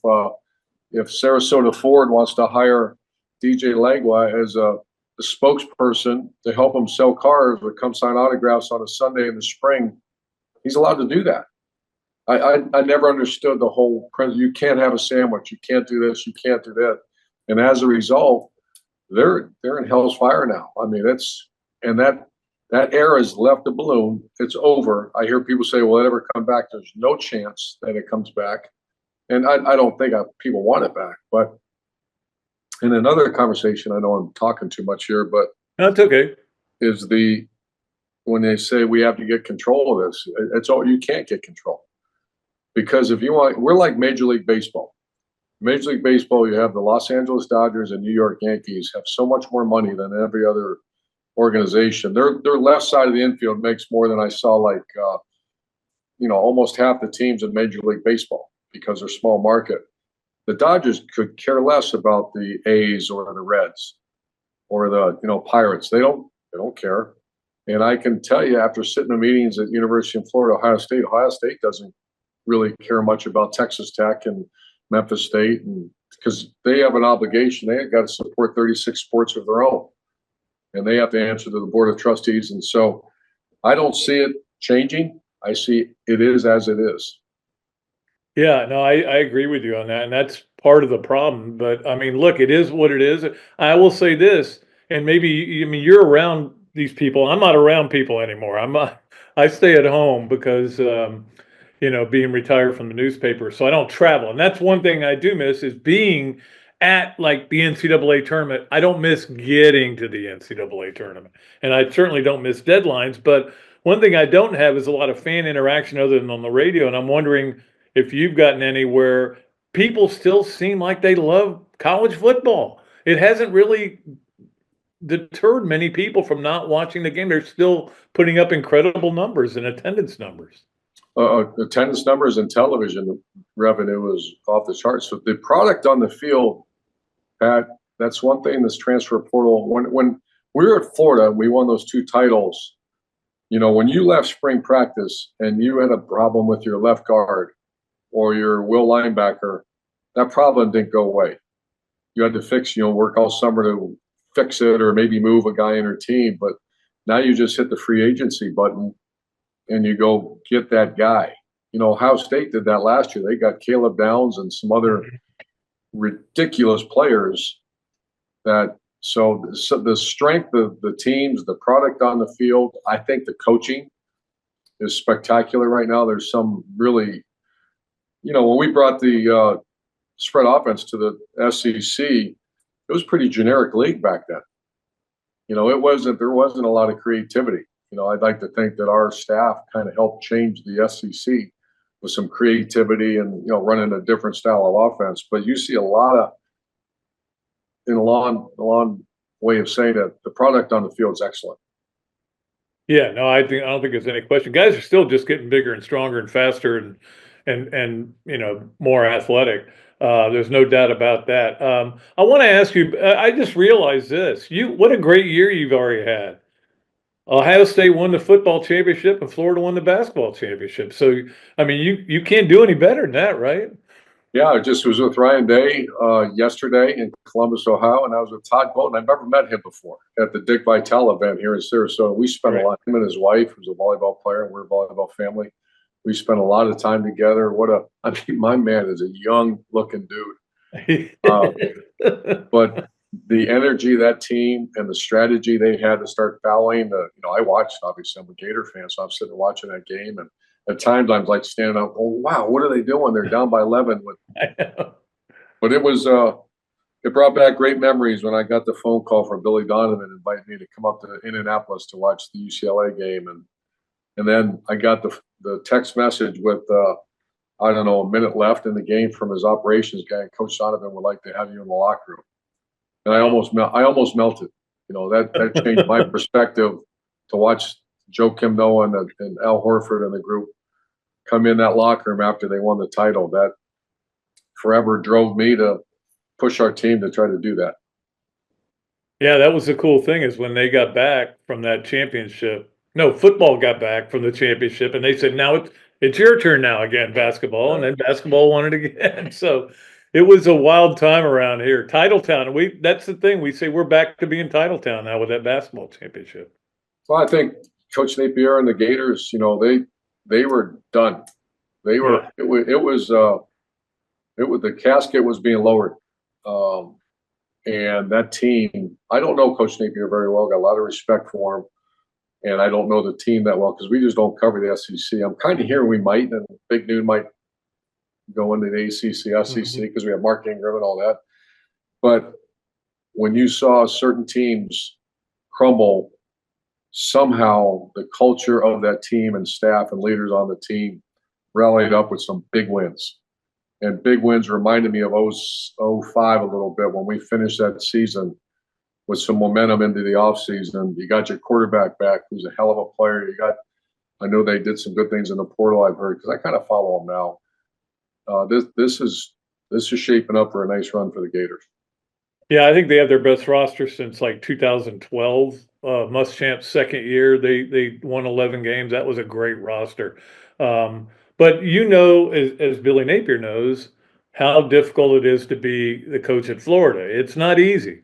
Sarasota Ford wants to hire DJ Legua as a spokesperson to help him sell cars or come sign autographs on a Sunday in the spring. He's allowed to do that. I never understood the whole principle. You can't have a sandwich. You can't do this. You can't do that. And as a result, they're in hell's fire now. I mean, that era's left the balloon. It's over. I hear people say, "Will it ever come back?" There's no chance that it comes back, and I don't think people want it back. But in another conversation, I know I'm talking too much here, but that's okay. Is when they say we have to get control of this, it's all you can't get control, because if you want, we're like Major League Baseball. Major League Baseball, you have the Los Angeles Dodgers and New York Yankees have so much more money than every other organization. Their left side of the infield makes more than I saw, like almost half the teams in Major League Baseball, because they're small market. The Dodgers could care less about the A's or the Reds or the Pirates. They don't care. And I can tell you, after sitting in meetings at University of Florida, Ohio State doesn't really care much about Texas Tech and Memphis State, and because they have an obligation, they got to support 36 sports of their own, and they have to answer to the board of trustees. And so I don't see it changing. I see it is as it is. Yeah, no, I agree with you on that, and that's part of the problem. But I mean, look, it is what it is. I will say this, and maybe, I mean, you're around these people. I'm not around people anymore. I stay at home because being retired from the newspaper, so I don't travel. And that's one thing I do miss is being at like the NCAA tournament. I don't miss getting to the NCAA tournament, and I certainly don't miss deadlines. But one thing I don't have is a lot of fan interaction other than on the radio, and I'm wondering if you've gotten anywhere. People still seem like they love college football. It hasn't really deterred many people from not watching the game. They're still putting up incredible numbers and attendance numbers. Attendance numbers and television revenue is off the charts. So the product on the field, Pat, that's one thing. This transfer portal. When we were at Florida, we won those 2 titles. When you left spring practice and you had a problem with your left guard or your will linebacker, that problem didn't go away. You had to work all summer to fix it or maybe move a guy in your team. But now you just hit the free agency button and you go get that guy. Ohio State did that last year. They got Caleb Downs and some other ridiculous players so the strength of the teams, the product on the field, I think the coaching is spectacular right now. There's some really, when we brought the spread offense to the SEC, it was pretty generic league back then. There wasn't a lot of creativity. I'd like to think that our staff kind of helped change the SEC with some creativity and, running a different style of offense. But you see a lot of, in a long way of saying that the product on the field is excellent. Yeah, no, I don't think there's any question. Guys are still just getting bigger and stronger and faster and more athletic. There's no doubt about that. I want to ask you, I just realized this. What a great year you've already had. Ohio State won the football championship and Florida won the basketball championship. So, I mean, you can't do any better than that, right? Yeah, I just was with Ryan Day yesterday in Columbus, Ohio, and I was with Todd Bolton. I've never met him before at the Dick Vitale event here in Sarasota. We spent a lot, him and his wife, who's a volleyball player, and we're a volleyball family. We spent a lot of time together. My man is a young-looking dude. But the energy of that team and the strategy they had to start fouling, I watched, obviously, I'm a Gator fan, so I'm sitting watching that game, and at times I'm like standing up, oh, wow, what are they doing? They're down by 11. But it was, it brought back great memories when I got the phone call from Billy Donovan inviting me to come up to Indianapolis to watch the UCLA game. And then I got the text message with, a minute left in the game from his operations guy. Coach Donovan would like to have you in the locker room. And I almost melted. That changed my perspective to watch Joe Kim Noah and Al Horford and the group come in that locker room after they won the title. That forever drove me to push our team to try to do that. Yeah, that was the cool thing is when they got back from that championship. No, football got back from the championship, and they said, now it's your turn now again, basketball. And then basketball won it again. So it was a wild time around here. Titletown. And that's the thing. We say we're back to being Titletown now with that basketball championship. Well, I think Coach Napier and the Gators, they were done. They were. Yeah. It was the casket was being lowered, and that team. I don't know Coach Napier very well. Got a lot of respect for him, and I don't know the team that well because we just don't cover the SEC. I'm kind of hearing we might, and Big Noon might go into the ACC, SEC because we have Mark Ingram and all that. But when you saw certain teams crumble, somehow the culture of that team and staff and leaders on the team rallied up with some big wins. And big wins reminded me of 05 a little bit when we finished that season with some momentum into the offseason. You got your quarterback back, who's a hell of a player. I know they did some good things in the portal, I've heard, because I kind of follow them now. This is shaping up for a nice run for the Gators. Yeah, I think they have their best roster since like 2012. Muschamp's second year, they won 11 games. That was a great roster. But as Billy Napier knows, how difficult it is to be the coach at Florida. It's not easy.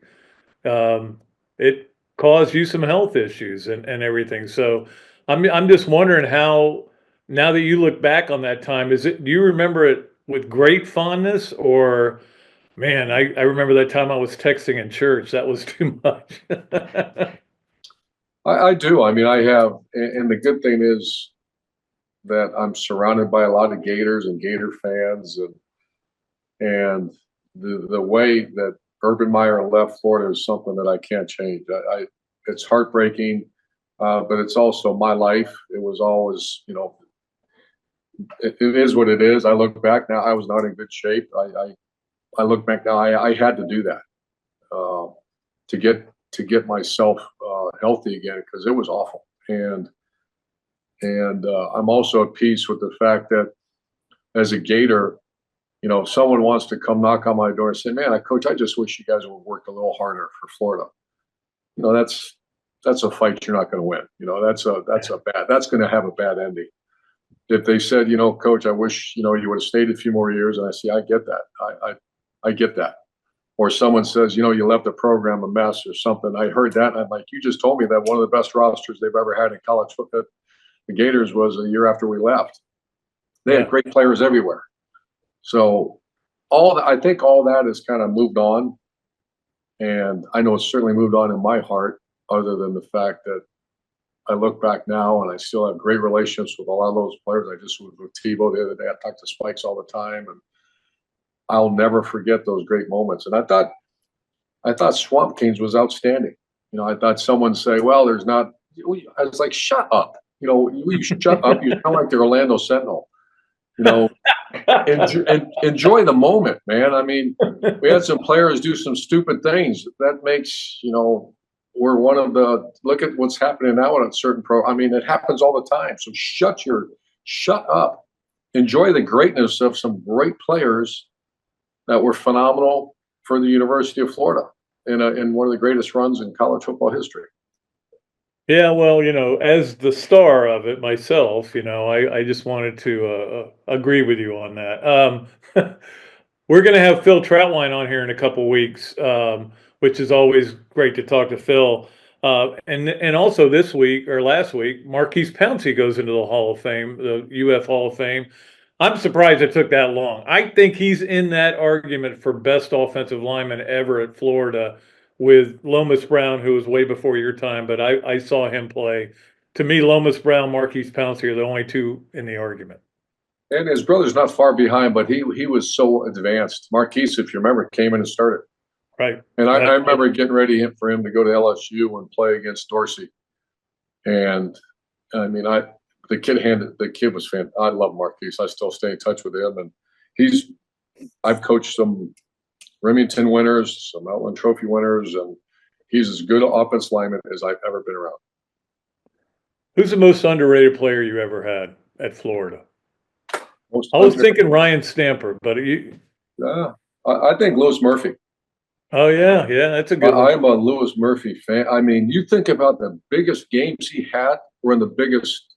It caused you some health issues and everything. So I'm just wondering how, now that you look back on that time, do you remember it with great fondness, or man, I remember that time I was texting in church. That was too much. I do. I mean, I have, and the good thing is that I'm surrounded by a lot of Gators and Gator fans, and the way that Urban Meyer left Florida is something that I can't change. It's heartbreaking, but it's also my life. It was always, it is what it is. I look back now, I was not in good shape. I look back now, I had to do that to get myself healthy again, because it was awful. And I'm also at peace with the fact that as a Gator, if someone wants to come knock on my door and say, "Man, Coach, I just wish you guys would work a little harder for Florida." That's a fight you're not going to win. That's going to have a bad ending. If they said, "Coach, I wish you would have stayed a few more years," and I say, I get that. I get that. Or someone says, you left the program a mess or something. I heard that, and I'm like, you just told me that one of the best rosters they've ever had in college football, the Gators, was a year after we left. They had great players everywhere. So I think all that has kind of moved on, and I know it's certainly moved on in my heart, other than the fact that I look back now and I still have great relationships with a lot of those players. I just was with Tebow the other day. I talk to Spikes all the time, and I'll never forget those great moments. And I thought Swamp Kings was outstanding. I thought someone say, "Well, there's not." I was like, "Shut up! You shut up! You sound like the Orlando Sentinel." Enjoy the moment, man. I mean, we had some players do some stupid things. That makes, we're one of the, look at what's happening now in a certain I mean, it happens all the time. So shut up. Enjoy the greatness of some great players that were phenomenal for the University of Florida in one of the greatest runs in college football history. Yeah, well, as the star of it myself, I just wanted to agree with you on that. We're going to have Phil Troutwine on here in a couple weeks, which is always great to talk to Phil. And also this week or last week, Marquise Pouncey goes into the Hall of Fame, the UF Hall of Fame. I'm surprised it took that long. I think he's in that argument for best offensive lineman ever at Florida, with Lomas Brown, who was way before your time, but I saw him play. To me, Lomas Brown, Marquise Pouncey are the only two in the argument. And his brother's not far behind, but he was so advanced. Marquise, if you remember, came in and started. Right. And I remember getting ready for him to go to LSU and play against Dorsey. And I mean, the kid was fantastic. I love Marquise. I still stay in touch with him, and I've coached some Remington winners, some Outland Trophy winners, and he's as good an offensive lineman as I've ever been around. Who's the most underrated player you ever had at Florida? I was thinking Ryan Stamper, but I think Louis Murphy. Oh yeah, that's a good one. I'm a Louis Murphy fan. I mean, you think about the biggest games he had were in the biggest,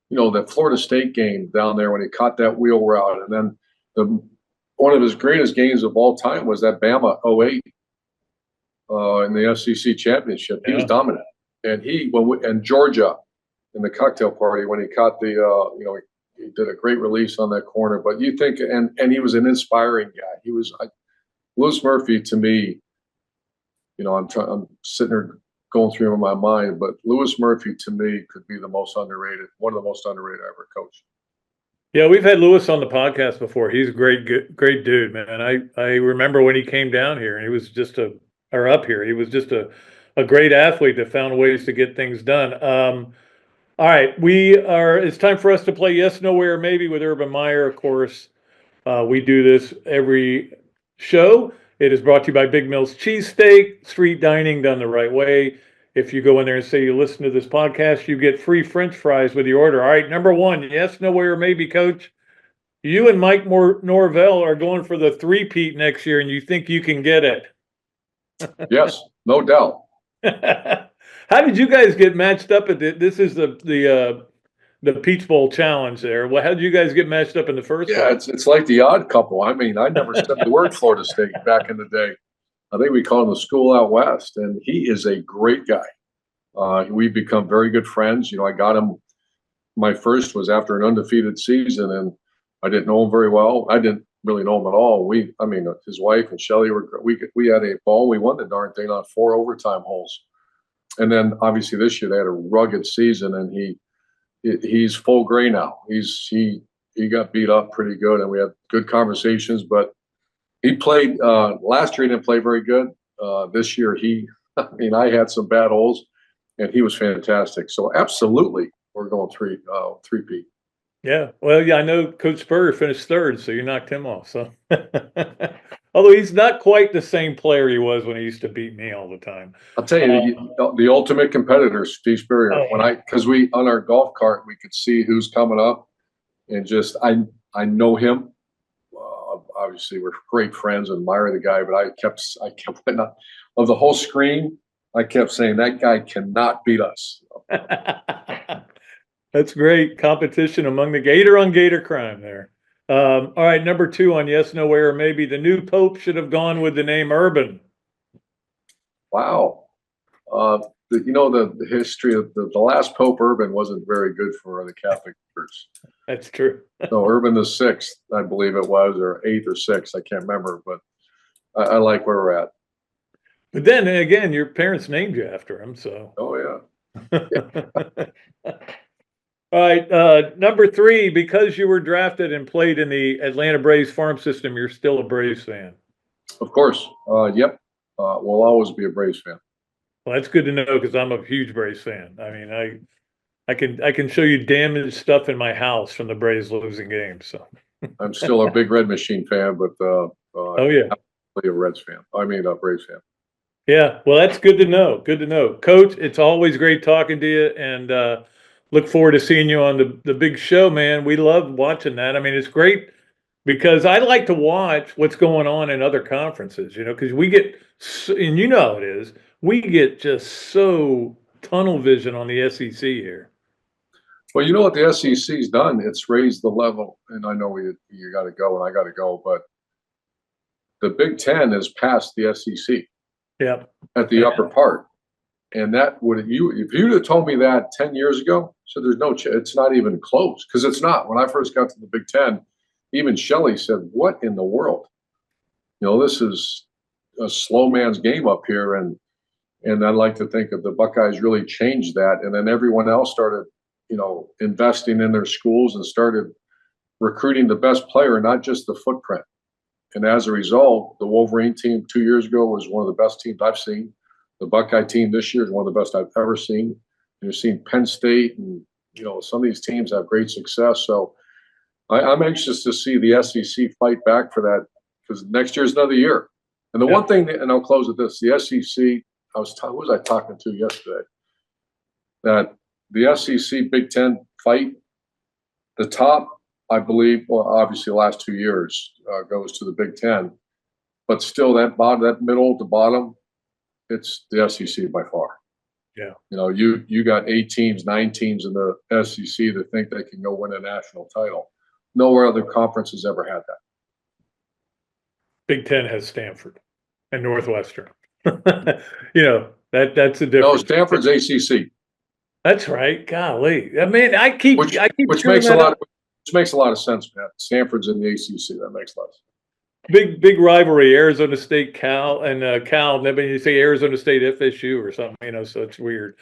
the Florida State game down there when he caught that wheel route, and then one of his greatest games of all time was that Bama 08 in the SEC championship. He was dominant, and and Georgia in the cocktail party when he caught the he did a great release on that corner. But you think, and he was an inspiring guy. He was Louis Murphy to me. I'm sitting there going through him in my mind, but Louis Murphy to me could be one of the most underrated I ever coached. Yeah, we've had Louis on the podcast before. He's a great dude, man. I remember when he came down here, and he was just up here. He was just a great athlete that found ways to get things done. All right, it's time for us to play Yes, No, Where, Maybe with Urban Meyer. Of course, we do this every show. It is brought to you by Big Mill's Cheesesteak, street dining done the right way. If you go in there and say you listen to this podcast, you get free French fries with your order. All right, number one, yes, no, where, maybe, Coach. You and Mike Norvell are going for the three-peat next year, and you think you can get it. Yes, no doubt. How did you guys get matched up at this? Is the the Peach Bowl challenge there. Well, how did you guys get matched up in the first Yeah, place? it's like the odd couple. I mean, I never said the word Florida State back in the day. I think we called him the school out west, and he is a great guy. We've become very good friends. You know, I got him. My first was after an undefeated season, and I didn't know him very well. I didn't really know him at all. His wife and Shelly we had a ball. We won the darn thing on 4 overtime holes, and then obviously this year they had a rugged season, and he's full gray now. He got beat up pretty good, and we had good conversations. But he played last year. He didn't play very good. This year I had some bad holes, and he was fantastic. So absolutely, we're going three-peat. Yeah. Well, yeah, I know Coach Spurrier finished third, so you knocked him off. So, although he's not quite the same player he was when he used to beat me all the time. I'll tell you, the ultimate competitor, Steve Spurrier. Because on our golf cart, we could see who's coming up, and just I know him. Obviously, we're great friends and admire the guy, but I kept putting up of the whole screen. I kept saying that guy cannot beat us. That's great competition among the Gator on Gator crime there. All right, number 2 on yes, no way, or maybe the new Pope should have gone with the name Urban. Wow. The history of the last Pope Urban wasn't very good for the Catholic Church. That's true. So Urban the 6th, I believe it was, or 8th or 6th, I can't remember, but I like where we're at. But then again, your parents named you after him, so. Oh yeah. All right, number 3, because you were drafted and played in the Atlanta Braves farm system, you're still a Braves fan. Of course. Yep. We'll always be a Braves fan. Well, that's good to know because I'm a huge Braves fan. I mean, I can show you damaged stuff in my house from the Braves losing games. So I'm still a big Red Machine fan, but oh yeah, a Reds fan. I mean, a Braves fan. Yeah, well, that's good to know. Good to know, Coach. It's always great talking to you, and look forward to seeing you on the big show, man. We love watching that. I mean, it's great because I like to watch what's going on in other conferences, because we get, and you know how it is, we get just so tunnel vision on the SEC here. Well, you know what the SEC's done? It's raised the level, and I know you got to go and I got to go, but the Big Ten has passed the SEC. Yeah. At the upper part. And that if you'd have told me that 10 years ago, so there's no it's not even close, because it's not. When I first got to the Big Ten, even Shelley said, "What in the world? This is a slow man's game up here." And I'd like to think that the Buckeyes really changed that, and then everyone else started, investing in their schools and started recruiting the best player, not just the footprint. And as a result, the Wolverine team 2 years ago was one of the best teams I've seen. The Buckeye team this year is one of the best I've ever seen. You've seen Penn State, and some of these teams have great success. So I'm anxious to see the SEC fight back for that, because next year's another year. And the one thing, and I'll close with this: the SEC. Who was I talking to yesterday? That the SEC Big Ten fight, the top, I believe, well, obviously the last 2 years goes to the Big Ten, but still that middle to bottom, it's the SEC by far. Yeah. You got 8 teams, 9 teams in the SEC that think they can go win a national title. Nowhere other conference has ever had that. Big Ten has Stanford and Northwestern. That's the difference. No, Stanford's ACC. That's right. Golly, I mean, which makes a lot of sense, man. Stanford's in the ACC. That makes a lot of sense. Big rivalry, Arizona State, Cal, and Cal. Maybe you say Arizona State, FSU, or something. So it's weird.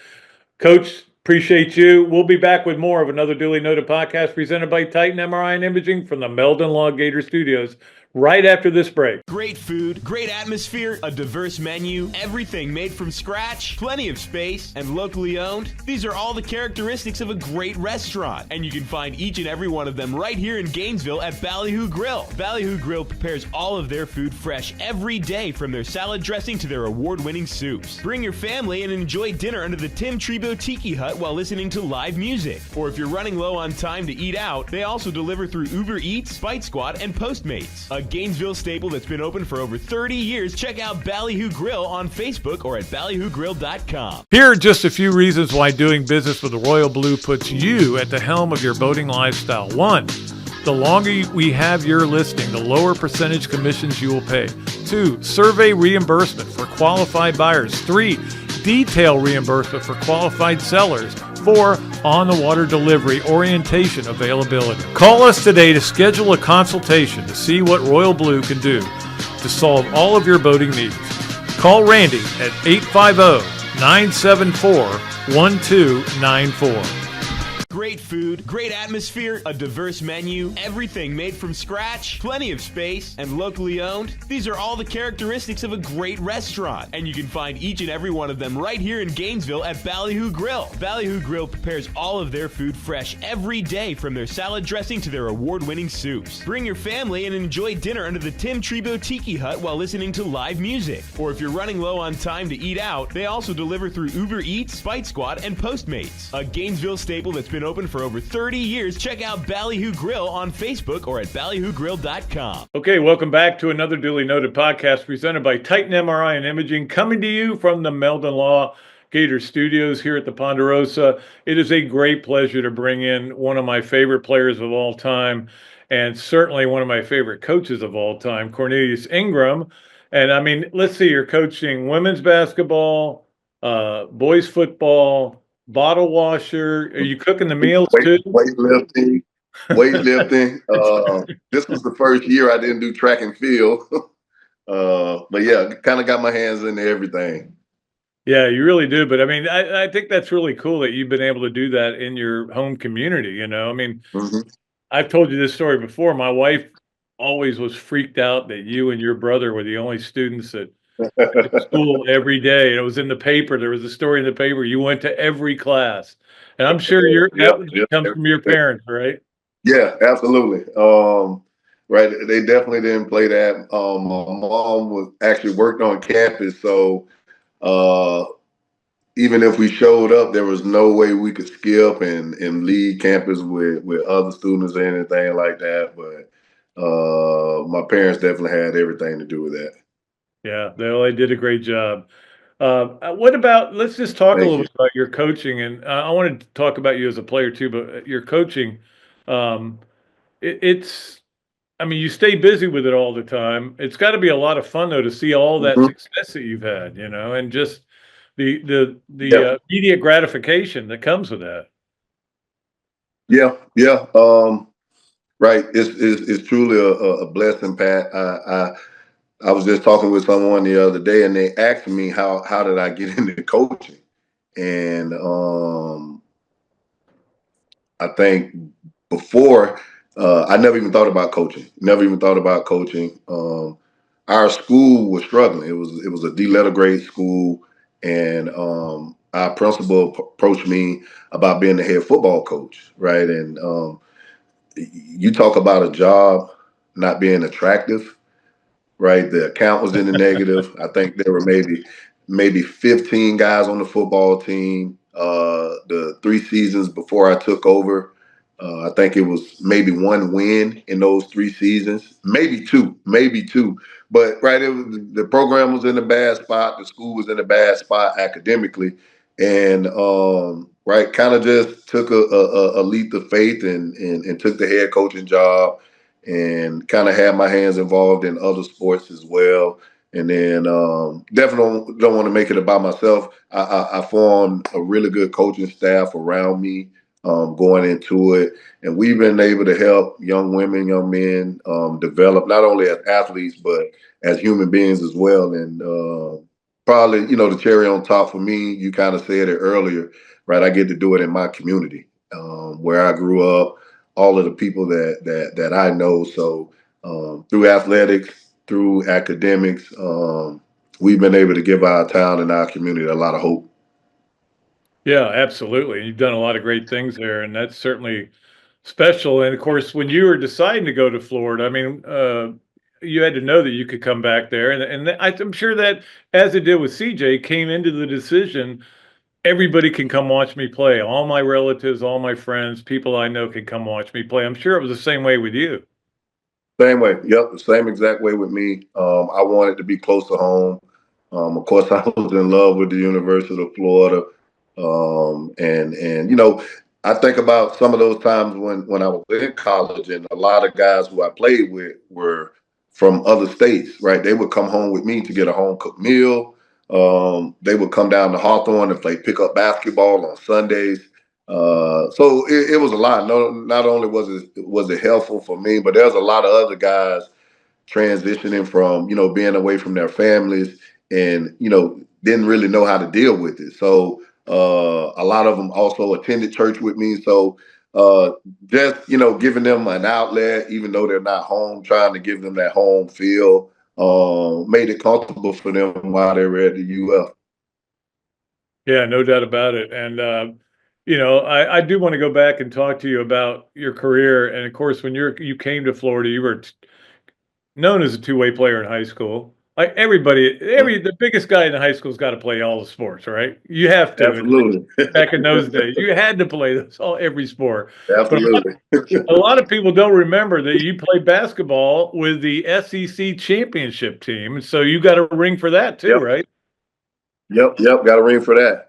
Coach, appreciate you. We'll be back with more of another Dooley Noted podcast presented by Titan MRI and Imaging from the Meldon Law Gator Studios right after this break. Great food, great atmosphere, a diverse menu, everything made from scratch, plenty of space, and locally owned. These are all the characteristics of a great restaurant, and you can find each and every one of them right here in Gainesville at Ballyhoo Grill. Ballyhoo Grill prepares all of their food fresh every day, from their salad dressing to their award-winning soups. Bring your family and enjoy dinner under the Tim Tebow Tiki Hut while listening to live music. Or if you're running low on time to eat out, they also deliver through Uber Eats, Bite Squad, and Postmates. a Gainesville staple that's been open for over 30 years. Check out Ballyhoo Grill on Facebook or at ballyhoogrill.com. Here are just a few reasons why doing business with the Royal Blue puts you at the helm of your boating lifestyle. 1, the longer we have your listing, the lower percentage commissions you will pay. 2, survey reimbursement for qualified buyers. 3, detail reimbursement for qualified sellers. 4, on-the-water delivery orientation availability. Call us today to schedule a consultation to see what Royal Blue can do to solve all of your boating needs. Call Randy at 850-974-1294. Great food, great atmosphere, a diverse menu, everything made from scratch, plenty of space, and locally owned. These are all the characteristics of a great restaurant, and you can find each and every one of them right here in Gainesville at Ballyhoo Grill. Ballyhoo Grill prepares all of their food fresh every day, from their salad dressing to their award-winning soups. Bring your family and enjoy dinner under the Tim Trebo Tiki Hut while listening to live music. Or if you're running low on time to eat out, they also deliver through Uber Eats, Spite Squad, and Postmates. A Gainesville staple that's been open for over 30 years. Check out Ballyhoo Grill on Facebook or at ballyhoogrill.com. Okay, welcome back to another duly noted podcast presented by Titan MRI and Imaging, coming to you from the Meldon Law Gator Studios here at the Ponderosa. It is a great pleasure to bring in one of my favorite players of all time, and certainly one of my favorite coaches of all time, Cornelius Ingram. And I mean, let's see, you're coaching women's basketball, boys football, bottle washer. Are you cooking the meals too? Weightlifting. This was the first year I didn't do track and field. But yeah, kind of got my hands into everything. Yeah, you really do. But I mean, I think that's really cool that you've been able to do that in your home community. You know, I mean, I've told you this story before. My wife always was freaked out that you and your brother were the only students that went to school every day. And it was in the paper. There was a story in the paper. You went to every class. And I'm sure that comes from your parents, right? Yeah, absolutely. Right. They definitely didn't play that. My mom was actually worked on campus. So even if we showed up, there was no way we could skip and leave campus with other students or anything like that. But my parents definitely had everything to do with that. Yeah, they did a great job. What about, let's just talk a little bit about your coaching. And I wanted to talk about you as a player too, but your coaching, it's, I mean, you stay busy with it all the time. It's got to be a lot of fun though, to see all that success that you've had, you know, and just the immediate gratification that comes with that. Yeah. Right. It's truly a blessing, Pat. I was just talking with someone the other day, and they asked me how did I get into coaching, and I think before I never even thought about coaching. Our school was struggling. It was a D-letter grade school, and our principal approached me about being the head football coach, right? And you talk about a job not being attractive. Right, the account was in the negative. I think there were maybe 15 guys on the football team. The 3 seasons before I took over, I think it was maybe 1 win in those 3 seasons, maybe two. But right, the program was in a bad spot. The school was in a bad spot academically, and right, kind of just took a leap of faith and took the head coaching job. And kind of had my hands involved in other sports as well. And then definitely don't want to make it about myself. I formed a really good coaching staff around me going into it. And we've been able to help young women, young men develop not only as athletes, but as human beings as well. And probably, you know, the cherry on top for me, you kind of said it earlier, right? I get to do it in my community where I grew up. All of the people that I know. So through athletics, through academics, we've been able to give our town and our community a lot of hope. Yeah, absolutely. You've done a lot of great things there, and that's certainly special. And of course, when you were deciding to go to Florida, I mean, you had to know that you could come back there. And I'm sure that, as it did with CJ, came into the decision, everybody can come watch me play. All my relatives, all my friends, people I know can come watch me play. I'm sure it was the same way with you. Same way. Yep, the same exact way with me. I wanted to be close to home. Of course, I was in love with the University of Florida, and you know, I think about some of those times when I was in college, and a lot of guys who I played with were from other states. Right? They would come home with me to get a home cooked meal. They would come down to Hawthorne and play pickup basketball on Sundays. So it was a lot. No, not only was it helpful for me, but there's a lot of other guys transitioning from, you know, being away from their families and, you know, didn't really know how to deal with it. So a lot of them also attended church with me. So just, you know, giving them an outlet, even though they're not home, trying to give them that home feel, made it comfortable for them while they were at the UF. Yeah, no doubt about it. And you know, I do want to go back and talk to you about your career. And of course, when you came to Florida, you were known as a two-way player in high school. Like the biggest guy in the high school's got to play all the sports, right? You have to. Absolutely. Back in those days, you had to play every sport. Absolutely. But a lot of people don't remember that you played basketball with the SEC championship team, so you got a ring for that too, Yep. right? Yep, got a ring for that.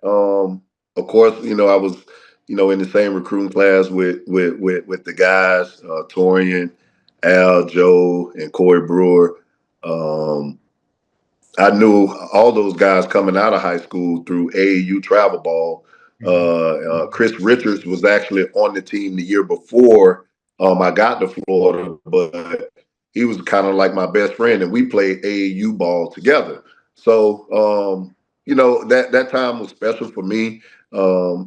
Of course, you know, I was, you know, in the same recruiting class with the guys, Torian, Al, Joe, and Corey Brewer. I knew all those guys coming out of high school through AAU travel ball. Chris Richards was actually on the team the year before I got to Florida, but he was kind of like my best friend, and we played AAU ball together. So, you know, that time was special for me. I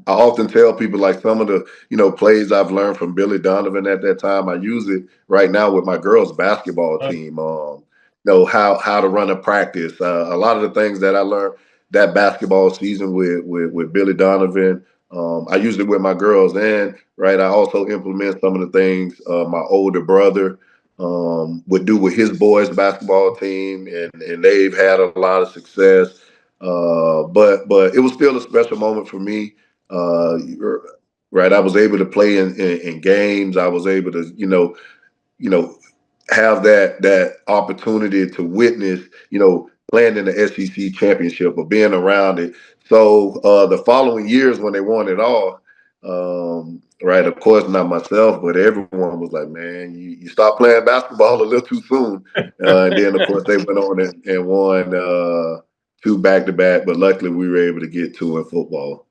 often tell people like some of the, you know, plays I've learned from Billy Donovan at that time. I use it right now with my girls basketball team. Know how to run a practice. A lot of the things that I learned that basketball season with Billy Donovan, I use it with my girls, and right, I also implement some of the things my older brother would do with his boys basketball team, and they've had a lot of success. But it was still a special moment for me. Right, I was able to play in games. I was able to, you know, have that opportunity to witness, you know, playing in the SEC championship or being around it. So the following years when they won it all, right, of course, not myself, but everyone was like, man, you stopped playing basketball a little too soon. And then, of course, they went on and won 2 back-to-back, but luckily we were able to get 2 in football.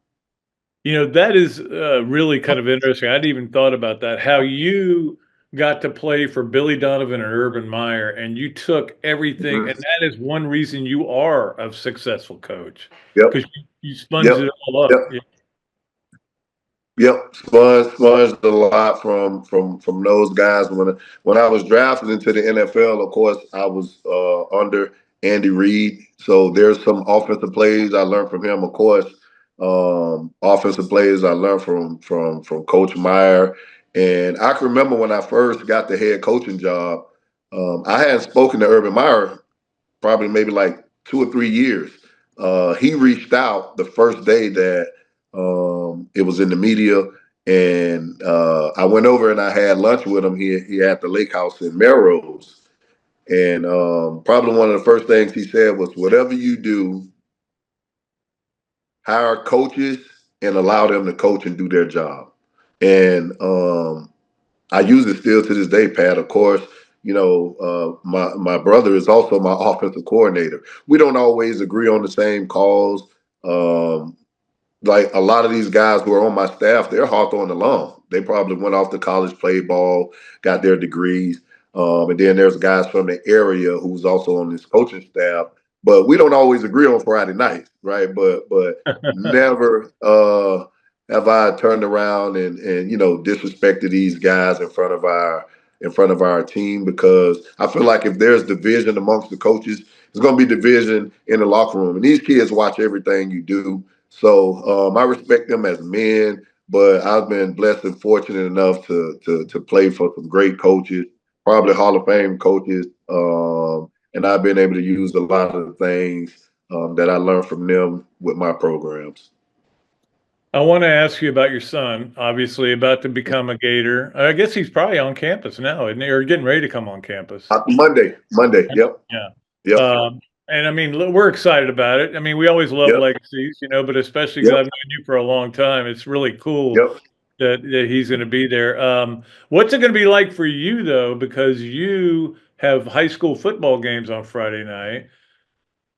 You know, that is really kind of interesting. I hadn't even thought about that. How you got to play for Billy Donovan and Urban Meyer, and you took everything, and that is one reason you are a successful coach. Yep. Because you sponged it all up. Yep. Yep, sponged a lot from those guys. When I was drafted into the NFL, of course, I was under Andy Reid. So there's some offensive plays I learned from him. Of course, offensive plays I learned from Coach Meyer. And I can remember when I first got the head coaching job, I hadn't spoken to Urban Meyer probably maybe like 2 or 3 years. He reached out the first day that it was in the media, and I went over and I had lunch with him. He had the lake house in Melrose, and probably one of the first things he said was, "Whatever you do, hire coaches and allow them to coach and do their job." And I use it still to this day, Pat. Of course, you know, my brother is also my offensive coordinator. We don't always agree on the same calls. Like a lot of these guys who are on my staff, they're Hawthorne alum. They probably went off to college, played ball, got their degrees. And then there's guys from the area who's also on this coaching staff. But we don't always agree on Friday nights, right? But never have I turned around and you know, disrespected these guys in front of our team, because I feel like if there's division amongst the coaches, there's going to be division in the locker room. And these kids watch everything you do. So I respect them as men, but I've been blessed and fortunate enough to play for some great coaches, probably Hall of Fame coaches, and I've been able to use a lot of the things that I learned from them with my programs. I want to ask you about your son, obviously about to become a Gator. I guess he's probably on campus now, isn't he? Or getting ready to come on campus. Monday. Yep. Yeah. Yep. And I mean, we're excited about it. I mean, we always love Yep. legacies, but especially because I've known you for a long time, it's really cool that he's going to be there. What's it going to be like for you, though, because you have high school football games on Friday night,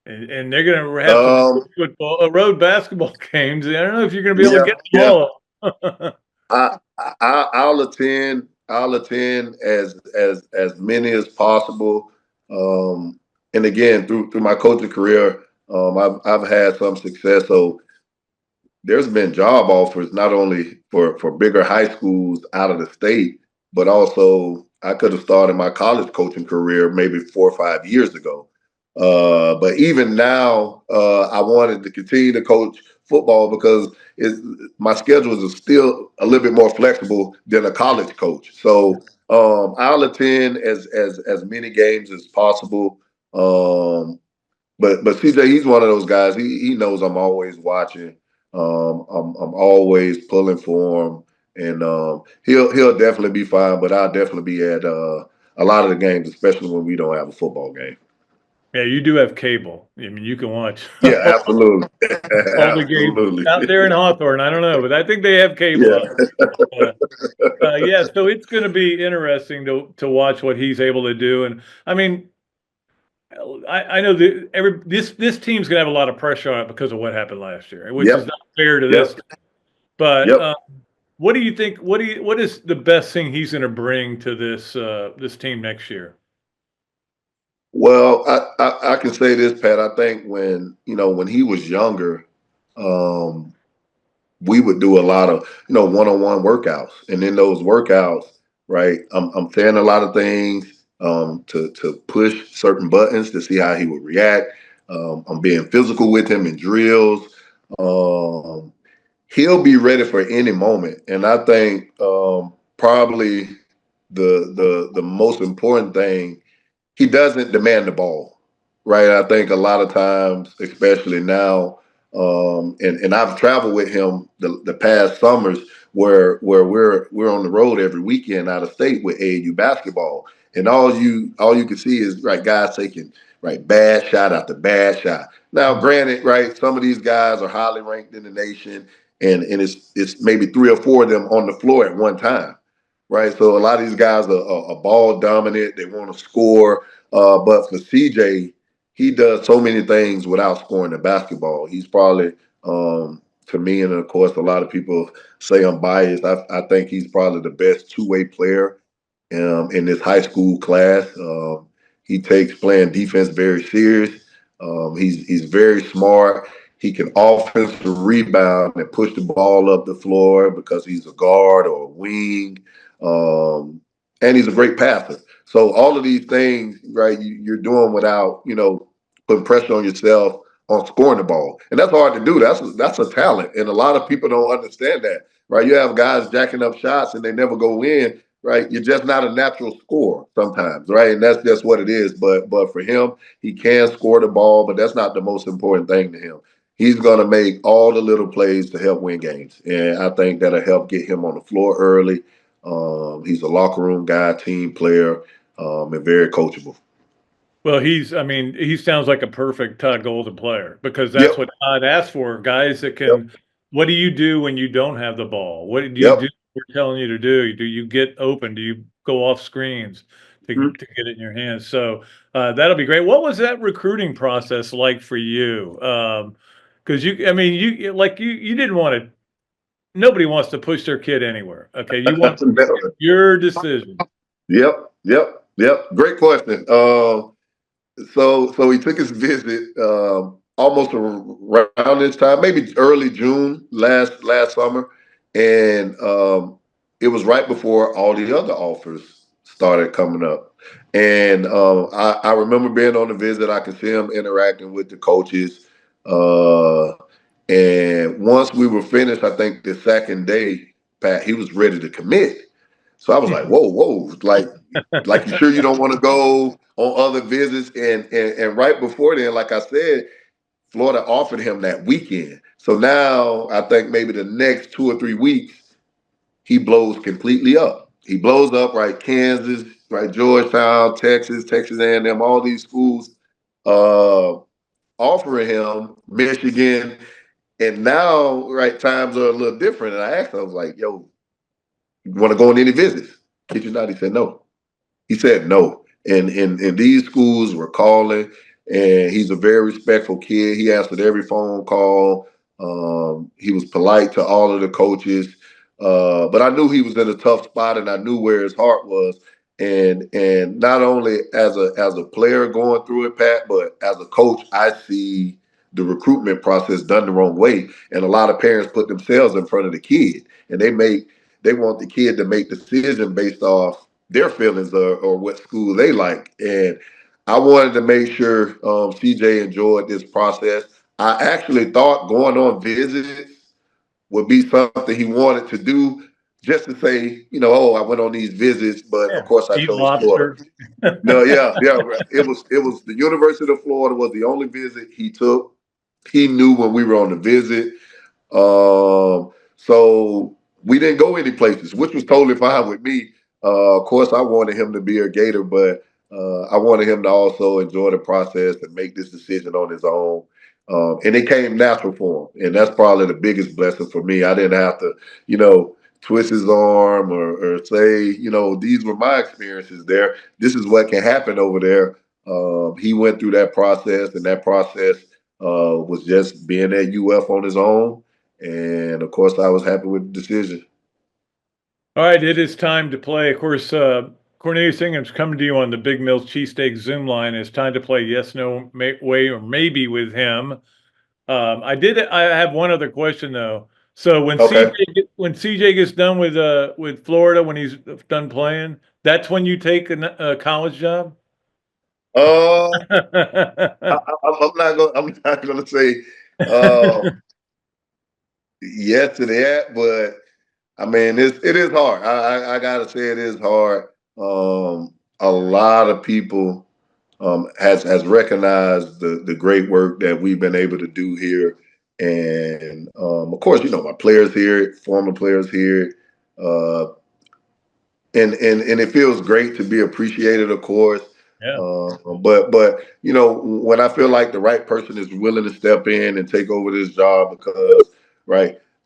and they're going to have some football, road basketball games. I don't know if you're going to be able to get them all. I'll attend. I'll attend as many as possible. And again, through my coaching career, I've had some success. So there's been job offers not only for bigger high schools out of the state, but also I could have started my college coaching career maybe 4 or 5 years ago. But even now, I wanted to continue to coach football because my schedules are still a little bit more flexible than a college coach. So I'll attend as many games as possible. But CJ, he's one of those guys. He knows I'm always watching. I'm always pulling for him, and he'll definitely be fine. But I'll definitely be at a lot of the games, especially when we don't have a football game. Yeah, you do have cable. I mean, you can watch. Yeah, absolutely. All the games out there in Hawthorne. I don't know, but I think they have cable. Yeah, so it's going to be interesting to watch what he's able to do. And I mean, I know that this team's going to have a lot of pressure on it because of what happened last year, which is not fair to this. But what do you think? What is the best thing he's going to bring to this team next year? Well, I can say this, Pat. I think when he was younger, we would do a lot of one-on-one workouts, and in those workouts, right, I'm saying a lot of things to push certain buttons to see how he would react. I'm being physical with him in drills. He'll be ready for any moment, and I think probably the most important thing. He doesn't demand the ball, right? I think a lot of times, especially now, and I've traveled with him the past summers where we're on the road every weekend out of state with AAU basketball, and all you can see is guys taking bad shot after bad shot. Now, granted, some of these guys are highly ranked in the nation, and it's maybe 3 or 4 of them on the floor at one time. Right, so a lot of these guys are ball dominant. They want to score, but for CJ, he does so many things without scoring the basketball. He's probably, to me, and of course, a lot of people say I'm biased. I think he's probably the best two-way player in this high school class. He takes playing defense very serious. He's very smart. He can offensive rebound and push the ball up the floor because he's a guard or a wing. And he's a great passer. So all of these things, you're doing without, putting pressure on yourself on scoring the ball. And that's hard to do. That's a talent. And a lot of people don't understand that, right? You have guys jacking up shots and they never go in, right? You're just not a natural scorer sometimes, right? And that's just what it is. But for him, he can score the ball, but that's not the most important thing to him. He's going to make all the little plays to help win games. And I think that'll help get him on the floor early. He's a locker room guy, team player, and very coachable. Well, he sounds like a perfect Todd Golden player because that's what Todd asked for. Guys that can, what do you do when you don't have the ball? What do you do? We're telling you to do. Do you get open? Do you go off screens to get it in your hands? So that'll be great. What was that recruiting process like for you? Because you didn't want to. Nobody wants to push their kid anywhere. Okay, you want to make your decision. Yep. Great question. So he took his visit almost around this time, maybe early June last summer, and it was right before all the other offers started coming up. And I remember being on the visit. I could see him interacting with the coaches. And once we were finished, I think the second day, Pat, he was ready to commit. So I was like, whoa, like you sure you don't want to go on other visits? And right before then, like I said, Florida offered him that weekend. So now I think maybe the next 2 or 3 weeks, he blows completely up. He blows up, right? Kansas, right? Georgetown, Texas A&M, all these schools offering him, Michigan. And now, right, times are a little different. And I asked him, I was like, yo, you want to go on any visits? Kid you not, he said no. He said no. And these schools were calling, and he's a very respectful kid. He answered every phone call. He was polite to all of the coaches. But I knew he was in a tough spot, and I knew where his heart was. And not only as a player going through it, Pat, but as a coach, I see the recruitment process done the wrong way. And a lot of parents put themselves in front of the kid, and they want the kid to make decision based off their feelings or what school they like. And I wanted to make sure CJ enjoyed this process. I actually thought going on visits would be something he wanted to do, just to say, oh, I went on these visits, but of course I Eat chose lobster. Florida. No, yeah. It was the University of Florida was the only visit he took. He knew when we were on the visit. So we didn't go any places, which was totally fine with me. Of course, I wanted him to be a Gator, but I wanted him to also enjoy the process and make this decision on his own. And it came natural for him. And that's probably the biggest blessing for me. I didn't have to, twist his arm or say, these were my experiences there. This is what can happen over there. He went through that process, and that process was just being at UF on his own. And of course, I was happy with the decision. All right, it is time to play. Of course, Cornelius Ingram's coming to you on the Big Mills Cheesesteak Zoom line. It's time to play yes, no, way, or maybe with him. I have one other question though. So when CJ gets done with Florida, when he's done playing, that's when you take a college job. I'm not gonna say yes to that, but I mean it is hard. I gotta say it is hard. A lot of people has recognized the great work that we've been able to do here, and of course, my players here, former players here, and it feels great to be appreciated, of course. Yeah. But when I feel like the right person is willing to step in and take over this job, because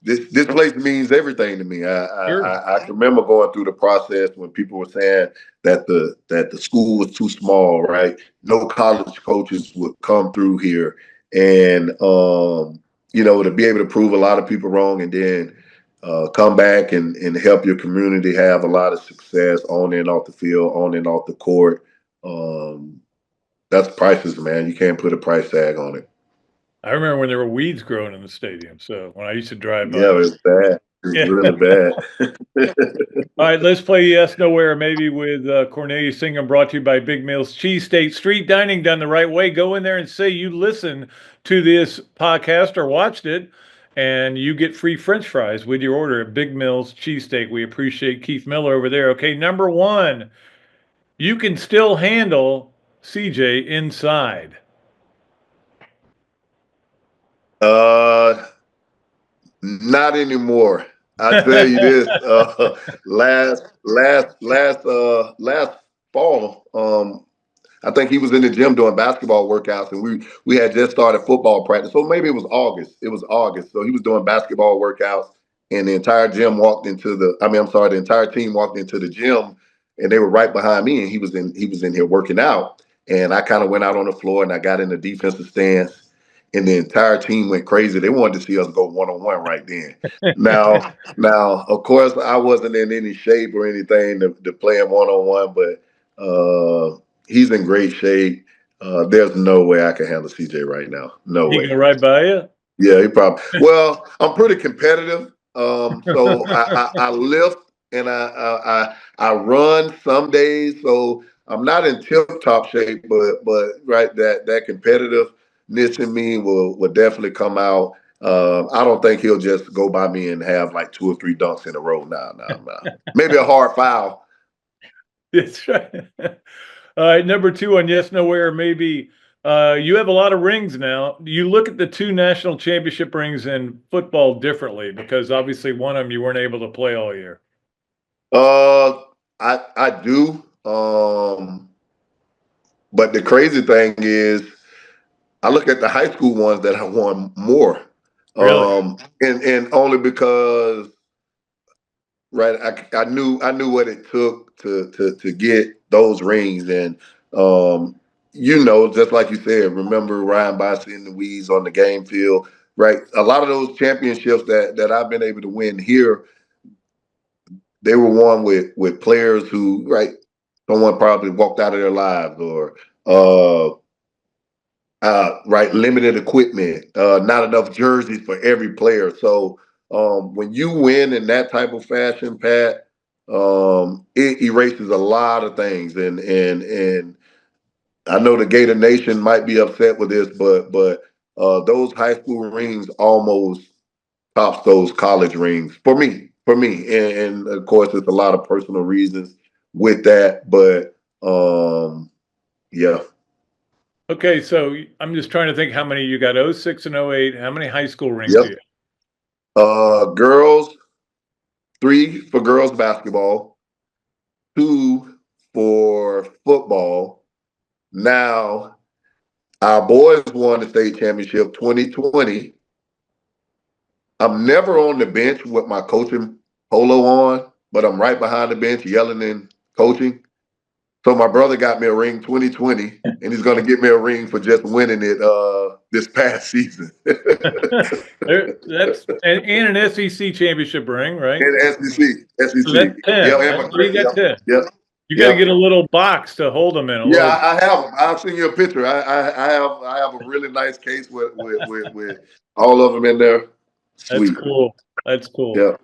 this place means everything to me. I can remember going through the process when people were saying that the school was too small, right? No college coaches would come through here, and to be able to prove a lot of people wrong, and then come back and help your community have a lot of success on and off the field, on and off the court. That's priceless, man. You can't put a price tag on it. I remember when there were weeds growing in the stadium. So when I used to drive by. Yeah, it was bad. It was really bad. All right, let's play yes, nowhere, maybe with Cornelius Ingram, brought to you by Big Mills Cheesesteak. Street dining done the right way. Go in there and say you listened to this podcast or watched it, and you get free French fries with your order at Big Mills Cheesesteak. We appreciate Keith Miller over there. Okay, number one, you can still handle CJ inside. Not anymore. I tell you this. Last fall, I think he was in the gym doing basketball workouts, and we had just started football practice. So maybe it was August. It was August. So he was doing basketball workouts, and the entire team walked into the gym, and they were right behind me, and he was in here working out. And I kind of went out on the floor, and I got in the defensive stance, and the entire team went crazy. They wanted to see us go one-on-one right then. Now, of course, I wasn't in any shape or anything to play him one-on-one, but he's in great shape. There's no way I can handle CJ right now. No way. He go right by you? Yeah, he probably. Well, I'm pretty competitive. So I lift and I run some days. So I'm not in tip-top shape, but that competitiveness in me will definitely come out. I don't think he'll just go by me and have like 2 or 3 dunks in a row. Nah. Maybe a hard foul. That's right. All right, number 2 on yes, nowhere, maybe You have a lot of rings now. You look at the 2 national championship rings in football differently because obviously one of them you weren't able to play all year. I do. But the crazy thing is, I look at the high school ones that I won more. Really? And only because, right, I knew what it took to get those rings. And just like you said, remember Ryan Bossy and the Weeds on the game field, right? A lot of those championships that I've been able to win here, they were won with players who, right, someone probably walked out of their lives, or right, limited equipment, not enough jerseys for every player. So when you win in that type of fashion, Pat, it erases a lot of things. And I know the Gator Nation might be upset with this, but those high school rings almost tops those college rings for me. And of course, there's a lot of personal reasons with that, but yeah. Okay, so I'm just trying to think how many you got. 06 and 08. How many high school rings Yep. do you have? Girls, 3 for girls basketball, 2 for football. Now, our boys won the state championship 2020. I'm never on the bench with my coaching polo on, but I'm right behind the bench yelling and coaching. So my brother got me a ring 2020, and he's going to get me a ring for just winning it this past season. That's and an SEC championship ring, right? And SEC. So that's 10. Yeah, You got 10. Yeah. You got to get a little box to hold them in. Yeah, I have them. I'll send you a picture. I have a really nice case with all of them in there. Sweet. That's cool. Yeah.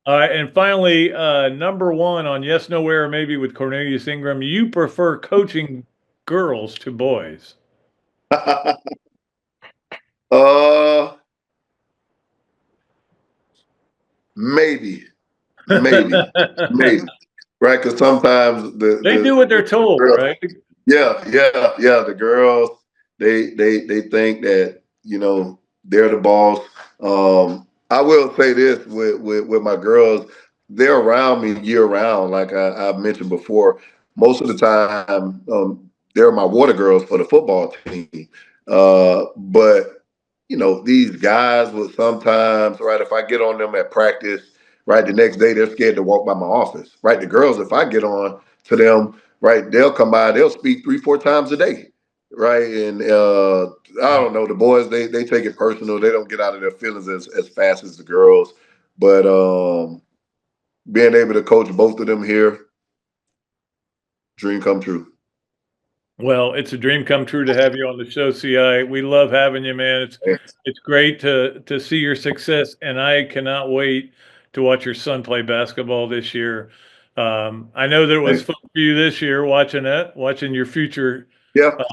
All right, and finally, number 1 on Yes, No, Where, Maybe with Cornelius Ingram. You prefer coaching girls to boys? Maybe. Right, because sometimes they do what they're told, girls, right? Yeah. The girls, they think that they're the boss. I will say this with my girls, they're around me year round. Like I've mentioned before, most of the time they're my water girls for the football team. But these guys will sometimes, right, if I get on them at practice, right, the next day they're scared to walk by my office. Right, the girls, if I get on to them, right, they'll come by, they'll speak 3-4 times a day. Right. And I don't know, the boys, they take it personal. They don't get out of their feelings as fast as the girls. But being able to coach both of them here, dream come true. Well, it's a dream come true to have you on the show, CI. We love having you, man. It's great to see your success, and I cannot wait to watch your son play basketball this year. I know that it was fun for you this year watching your future. Yep. I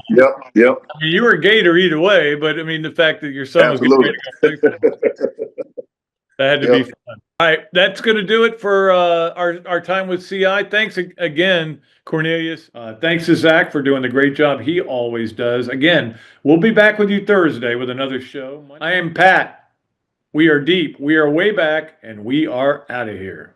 mean, you were a Gator either way, but I mean, the fact that your son was getting ready to go play, that had to be fun. All right, that's going to do it for our time with CI. Thanks again, Cornelius. Thanks to Zach for doing the great job he always does. Again, we'll be back with you Thursday with another show. I am Pat. We are deep. We are way back, and we are out of here.